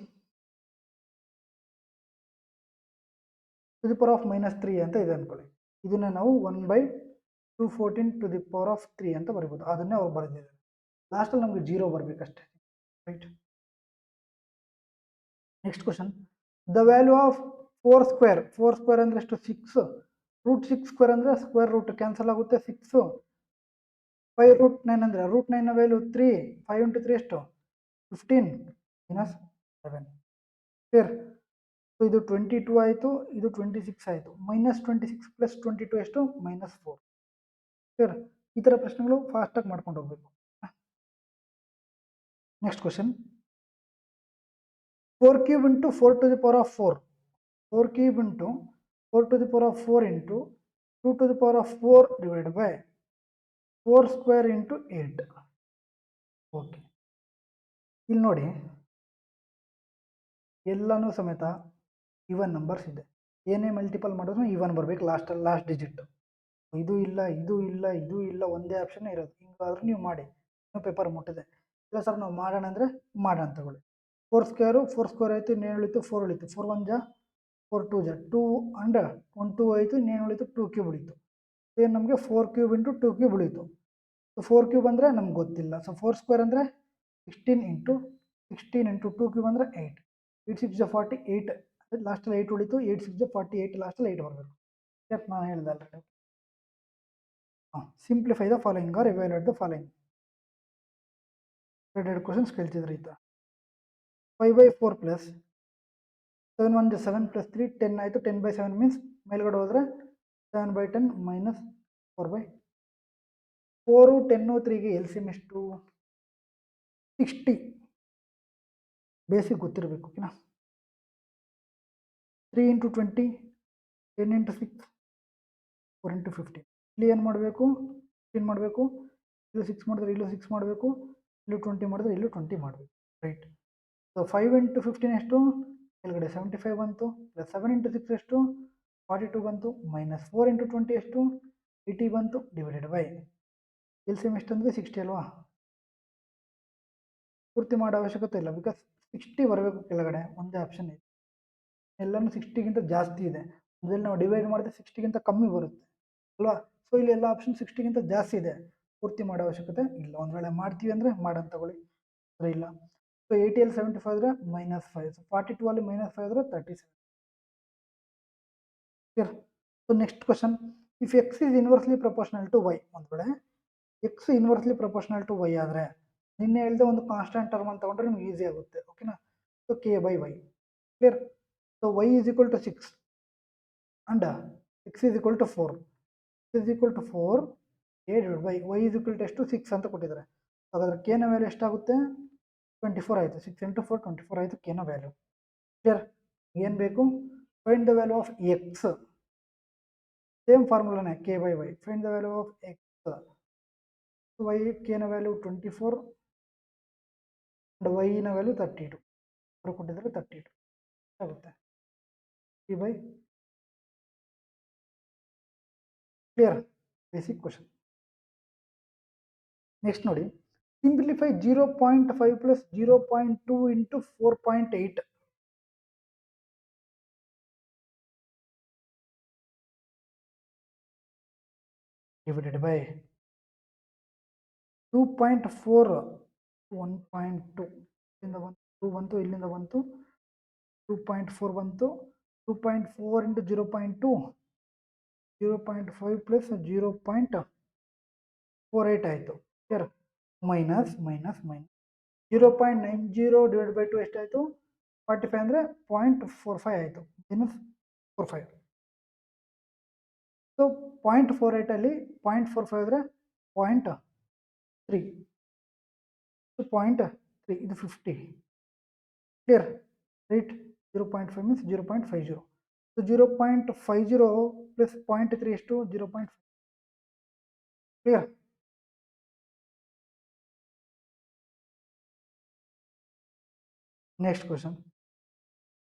ಟು ದಿ ಪವರ್ ಆಫ್ -3 ಅಂತ ಇದೆ ಅಂದ್ಕೊಳ್ಳಿ. ಇದನ್ನ ನಾವು 1/214 ಟು ದಿ ಪವರ್ ಆಫ್ 3 ಅಂತ ಬರಿಬೋದು. ಅದನ್ನೇ ಅವ್ರು ಬರೆದಿದ್ದಾರೆ. ಲಾಸ್ಟಲ್ಲಿ ನಮಗೆ 0 ಬರಬೇಕಷ್ಟೇ right. Next question the value of 4² 4² ಅಂದರೆ ಎಷ್ಟು 6. √6² ಅಂದರೆ ಸ್ಕ್ವೇರ್ ರೂಟ್ ಕ್ಯಾನ್ಸಲ್ ಆಗುತ್ತೆ 6. 5√9 ಅಂದರೆ √9 ವ್ಯಾಲ್ಯೂ 3. 5 × 3 ಎಷ್ಟು 15 -7 ಕ್ಲಿಯರ್. ಸೊ ಇದು 22 ಆಯಿತು, ಇದು 26 ಆಯಿತು. -26 + 22 ಎಷ್ಟು -4 ಕ್ಲಿಯರ್. ಈ ಥರ ಪ್ರಶ್ನೆಗಳು ಫಾಸ್ಟಾಗಿ ಮಾಡ್ಕೊಂಡು ಹೋಗ್ಬೇಕು. Next question 4³ × 4 to the power of 4 4³ × 4 to the power of 4 into 2 to the power of 4 divide by 4² × 8 okay. ಇಲ್ಲಿ ನೋಡಿ ಎಲ್ಲನೂ ಸಮೇತ ಈವನ್ ನಂಬರ್ಸ್ ಇದೆ. ಏನೇ ಮಲ್ಟಿಪಲ್ ಮಾಡಿದ್ರು ಈವನ್ ಬರಬೇಕು ಲಾಸ್ಟಲ್ಲಿ ಲಾಸ್ಟ್ ಡಿಜಿಟ್. ಇದು ಇಲ್ಲ ಇದು ಇಲ್ಲ ಇದು ಇಲ್ಲ ಒಂದೇ ಆಪ್ಷನ್ ಇರೋದು. ಹಿಂಗಾದ್ರೂ ನೀವು ಮಾಡಿ ಪೇಪರ್ ಮುಟ್ಟಿದೆ. ಇಲ್ಲ ಸರ್ ನಾವು ಮಾಡೋಣ ಅಂದರೆ ಮಾಡೋಣ ತಗೊಳ್ಳಿ. 4² ಆಯಿತು, ಇನ್ನೇನು ಉಳಿತು 4 ಉಳಿತು. 4 1 = 4 2 = 2 ಅಂಡ್ 1 2 ಆಯಿತು, ಇನ್ನೇನು ಉಳಿತು 2³ ಉಳಿತು. ಏನು ನಮಗೆ 4³ × 2³ ಉಳಿತು. ಸೊ 4³ ಅಂದರೆ ನಮ್ಗೆ ಗೊತ್ತಿಲ್ಲ. ಸೊ 4² ಅಂದರೆ 16 × 16 × 2³ ಅಂದರೆ 8. 8 6 = 48 ಲಾಸ್ಟಲ್ಲಿ 8 ಉಳಿತು. 8 6 = 48 ಲಾಸ್ಟಲ್ಲಿ 8 ಬರಬೇಕು. ನಾನು ಹೇಳಿದೆ already. Simplify the following or evaluate the following. 2 questions ಕೇಳ್ತಿದ್ರು ಈ ಥರ. 5/4 ಪ್ಲಸ್ 7 1 = 7 + 3 10 ಆಯಿತು. 10/7 ಮೀನ್ಸ್ ಮೇಲ್ಗಡೆ ಹೋದರೆ 7/10 -4/4 10 3ಗೆ ಎಲ್ ಸಿ ಎಮ್ ಎಷ್ಟು 60 ಬೇಸಿಕ್ ಗೊತ್ತಿರಬೇಕು ಓಕೆನಾ. 3 × 20 10 × 6 4 × 15 ಇಲ್ಲಿ ಏನು ಮಾಡಬೇಕು 15 ಮಾಡಬೇಕು. ಇಲ್ಲೂ 6 ಮಾಡಿದ್ರೆ ಇಲ್ಲೂ 6 ಮಾಡಬೇಕು. ಇಲ್ಲೂ 20 ಮಾಡಿದ್ರೆ ಇಲ್ಲೂ 20 ಮಾಡಬೇಕು ರೈಟ್. ಸೊ 5 × 15 ಎಷ್ಟು ಕೆಳಗಡೆ 75 ಬಂತು. ಪ್ಲಸ್ 7 × 6 ಎಷ್ಟು 42 ಬಂತು. -4 × 20 ಎಷ್ಟು 80 ಬಂತು. Divided by L C M ಎಷ್ಟು ಅಂದರೆ 60 ಅಲ್ವಾ. ಪೂರ್ತಿ ಮಾಡೋ ಅವಶ್ಯಕತೆ ಇಲ್ಲ ಬಿಕಾಸ್ 60 ಬರಬೇಕು ಕೆಳಗಡೆ ಒಂದೇ ಆಪ್ಷನ್ ಇದೆ. ಎಲ್ಲನೂ 60ಗಿಂತ ಜಾಸ್ತಿ ಇದೆ. ಮೊದಲು ನಾವು ಡಿವೈಡ್ ಮಾಡಿದ್ರೆ 60ಗಿಂತ ಕಮ್ಮಿ ಬರುತ್ತೆ ಅಲ್ವಾ. ಸೊ ಇಲ್ಲಿ ಎಲ್ಲ ಆಪ್ಷನ್ 60ಗಿಂತ ಜಾಸ್ತಿ ಇದೆ. ಪೂರ್ತಿ ಮಾಡೋ ಅವಶ್ಯಕತೆ ಇಲ್ಲ. ಒಂದು ವೇಳೆ ಮಾಡ್ತೀವಿ ಅಂದರೆ ಮಾಡೋಣ ತಗೊಳ್ಳಿ ಅಂದರೆ ಇಲ್ಲ. ಸೊ 80 ಅಲ್ಲಿ 75 ಆದರೆ -5. ಸೊ 42 ಅಲ್ಲಿ -5 ಆದರೆ 37 clear. So next question, if x is inversely proportional to y, ಒಂದು ವೇಳೆ x inversely proportional to y ಆದರೆ ನಿನ್ನೆ ಹೇಳಿದ ಒಂದು ಕಾನ್ಸ್ಟೆಂಟ್ ಟರ್ಮ್ ಅಂತ ತಗೊಂಡ್ರೆ ನಿಮ್ಗೆ ಈಸಿ ಆಗುತ್ತೆ. ಓಕೆನಾ? So k by y, clear? So y is equal to 6 and x is equal to 4, is equal to 4 a divide by y is equal to ಎಷ್ಟು 6 ಅಂತ ಕೊಟ್ಟಿದ್ದಾರೆ. ಹಾಗಾದ್ರೆ ಕೆ ನ ವ್ಯಾಲ್ಯೂ ಎಷ್ಟಾಗುತ್ತೆ? 24 ಆಯಿತು. 6 ಇಂಟು 4 24 ಆಯಿತು ಕೆ ನ ವ್ಯಾಲ್ಯೂ. ಕ್ಲಿಯರ್? ಏನು ಬೇಕು? Find the value of x. Same ಫಾರ್ಮುಲಾನೇ k by y. Find the value of x. Y k ನ ವ್ಯಾಲ್ಯೂ 24 ಅಂಡ್ ವೈ ನ ವ್ಯಾಲ್ಯೂ 32 ಅವರು ಕೊಟ್ಟಿದ್ದಾರೆ. 32 ಆಗುತ್ತೆ k by. Clear? Basic question. Next ನೋಡಿ, simplify 0.5 plus 0.2 into 4.8. Divided by 2.4 1.2. ಇಲ್ಲಿಂದ 2 ಬಂತು, ಇಲ್ಲಿಂದ ಬಂತು 2.4 ಬಂತು. 2.4 ಇಂಟು 0.2 0.5 ಪ್ಲಸ್ 0.48 ಆಯಿತು. Clear? Minus minus minus 0.90 divide by 2 ಎಷ್ಟಾಯಿತು? 45 ಅಂದರೆ 0.45 ಆಯಿತು. ಮೈನಸ್ 45. ಸೊ 0.48 ಅಲ್ಲಿ 0.45 ಅಂದರೆ 0.3. 0.3 ಇದು 50. Clear? Right? 0.5 means 0.50. So 0.50 plus 0.3 ಎಷ್ಟು? 0.5. Clear? Next question.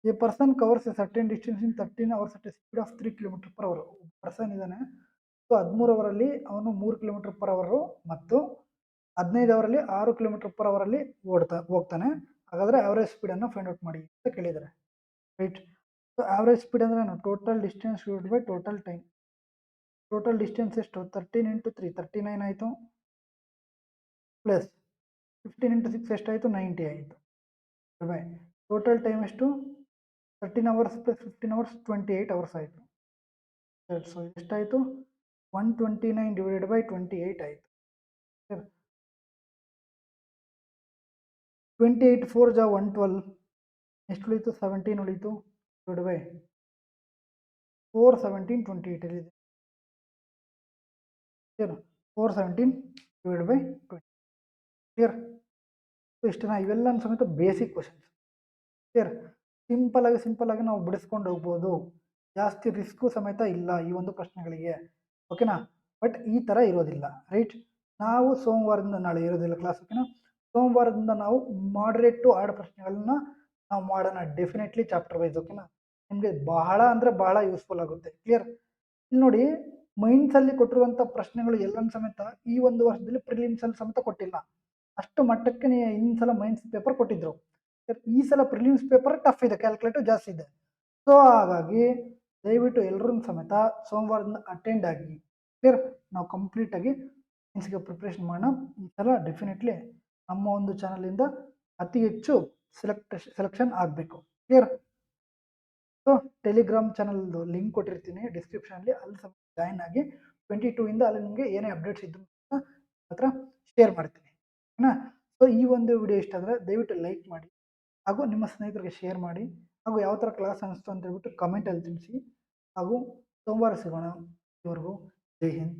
A person covers a certain distance in 13 hours at a speed of 3 km/h. Person ಇದ್ದಾನೆ. So 13 ಅವರಲ್ಲಿ ಅವನು 3 km/h ಮತ್ತು 15 ಅವರಲ್ಲಿ 6 km/h ಅಲ್ಲಿ ಹೋಗ್ತಾನೆ. ಹಾಗಾದರೆ ಆವ್ರೇಜ್ ಸ್ಪೀಡನ್ನು ಫೈಂಡ್ ಔಟ್ ಮಾಡಿ ಅಂತ ಕೇಳಿದ್ದಾರೆ. ರೈಟ್? ಸೊ ಆವ್ರೇಜ್ ಸ್ಪೀಡ್ ಅಂದರೆ ನಾನು total distance divide by total time. Total distance ಎಷ್ಟು? 13 ಇಂಟು 3 39 ಆಯಿತು. ಪ್ಲಸ್ 15 ಇಂಟು 6 ಎಷ್ಟಾಯಿತು? 90 ಆಯಿತು. ಬೈ ಟೋಟಲ್ ಟೈಮ್ ಎಷ್ಟು? 13 ಅವರ್ಸ್ ಪ್ಲಸ್ 15 ಅವರ್ಸ್ 28 ಅವರ್ಸ್ ಆಯಿತು. ಸೊ ಎಷ್ಟಾಯಿತು? 129 ಡಿವೈಡೆಡ್ ಬೈ 28 ಆಯಿತು. 28 4 ಜಾ 112. ಎಷ್ಟು ಉಳಿತು? 17 ಉಳಿತು. ಡಿವೈಡ್ ಬೈ 4 17 28 ಎಲ್ಲಿದೆ? 417 ಡಿವೈಡ್ ಬೈ 20. ಕ್ಲಿಯರ್? ಇಷ್ಟನ ಇವೆಲ್ಲ ಸಮೇತ ಬೇಸಿಕ್ ಕ್ವಶನ್ಸ್. ಕ್ಲಿಯರ್? ಸಿಂಪಲ್ ಆಗಿ ನಾವು ಬಿಡಿಸ್ಕೊಂಡು ಹೋಗ್ಬೋದು. ಜಾಸ್ತಿ ರಿಸ್ಕು ಸಮೇತ ಇಲ್ಲ ಈ ಒಂದು ಪ್ರಶ್ನೆಗಳಿಗೆ. ಓಕೆನಾ? ಬಟ್ ಈ ಥರ ಇರೋದಿಲ್ಲ. ರೈಟ್? ನಾವು ಸೋಮವಾರದಿಂದ ನಾಳೆ ಇರೋದಿಲ್ಲ ಕ್ಲಾಸ್. ಓಕೆನಾ? ಸೋಮವಾರದಿಂದ ನಾವು ಮಾಡ್ರೇಟ್ ಟು ಹಾರ್ಡ್ ಪ್ರಶ್ನೆಗಳನ್ನ ನಾವು ಮಾಡೋಣ ಡೆಫಿನೆಟ್ಲಿ ಚಾಪ್ಟರ್ ವೈಸ್. ಓಕೆನಾ? ನಿಮಗೆ ಬಹಳ ಅಂದರೆ ಬಹಳ ಯೂಸ್ಫುಲ್ ಆಗುತ್ತೆ. ಕ್ಲಿಯರ್? ಇಲ್ಲಿ ನೋಡಿ, ಮೈನ್ಸಲ್ಲಿ ಕೊಟ್ಟಿರುವಂಥ ಪ್ರಶ್ನೆಗಳು ಎಲ್ಲನ ಸಮೇತ ಈ ಒಂದು ವರ್ಷದಲ್ಲಿ ಪ್ರಿಲಿಮ್ಸಲ್ಲಿ ಸಮೇತ ಕೊಟ್ಟಿಲ್ಲ. ಅಷ್ಟು ಮಟ್ಟಕ್ಕೆ ಇನ್ನೊಂದು ಸಲ ಮೈನ್ಸ್ ಪೇಪರ್ ಕೊಟ್ಟಿದ್ರು. ಈ ಸಲ ಪ್ರಿಲಿಮ್ಸ್ ಪೇಪರ್ ಟಫ್ ಇದೆ, ಕ್ಯಾಲ್ಕುಲೇಟರ್ ಜಾಸ್ತಿ ಇದೆ. ಸೊ ಹಾಗಾಗಿ ದಯವಿಟ್ಟು ಎಲ್ಲರೂ ಸಮೇತ ಸೋಮವಾರದಿಂದ ಅಟೆಂಡ್ ಆಗಿ. ಕ್ಲಿಯರ್? ನಾವು ಕಂಪ್ಲೀಟಾಗಿ ಮೈನ್ಸ್ಗೆ ಪ್ರಿಪ್ರೇಷನ್ ಮಾಡೋಣ. ಈ ಸಲ ಡೆಫಿನೆಟ್ಲಿ ನಮ್ಮ ಒಂದು ಚಾನಲಿಂದ ಅತಿ ಹೆಚ್ಚು ಸೆಲೆಕ್ಷನ್ ಆಗಬೇಕು. ಕ್ಲಿಯರ್? ಸೊ ಟೆಲಿಗ್ರಾಮ್ ಚಾನಲ್ದು ಲಿಂಕ್ ಕೊಟ್ಟಿರ್ತೀನಿ ಡಿಸ್ಕ್ರಿಪ್ಷನಲ್ಲಿ, ಅಲ್ಲಿ ಜಾಯಿನ್ ಆಗಿ 22 ಇಂದ ಅಲ್ಲಿ ನಿಮಗೆ ಏನೇ ಅಪ್ಡೇಟ್ಸ್ ಇದ್ದು ಹತ್ರ ಶೇರ್ ಮಾಡ್ತೀನಿ. ಓಕೆನಾ? ಸೊ ಈ ಒಂದು ವಿಡಿಯೋ ಇಷ್ಟ ಆದರೆ ದಯವಿಟ್ಟು ಲೈಕ್ ಮಾಡಿ ಹಾಗೂ ನಿಮ್ಮ ಸ್ನೇಹಿತರಿಗೆ ಶೇರ್ ಮಾಡಿ ಹಾಗೂ ಯಾವ ಥರ ಕ್ಲಾಸ್ ಅನಿಸ್ತು ಅಂತ ಹೇಳ್ಬಿಟ್ಟು ಕಮೆಂಟಲ್ಲಿ ತಿಳಿಸಿ. ಹಾಗೂ ಸೋಮವಾರ ಸಿಗೋಣ. ಇವರೆಗೂ ಜೈ ಹಿಂದ್.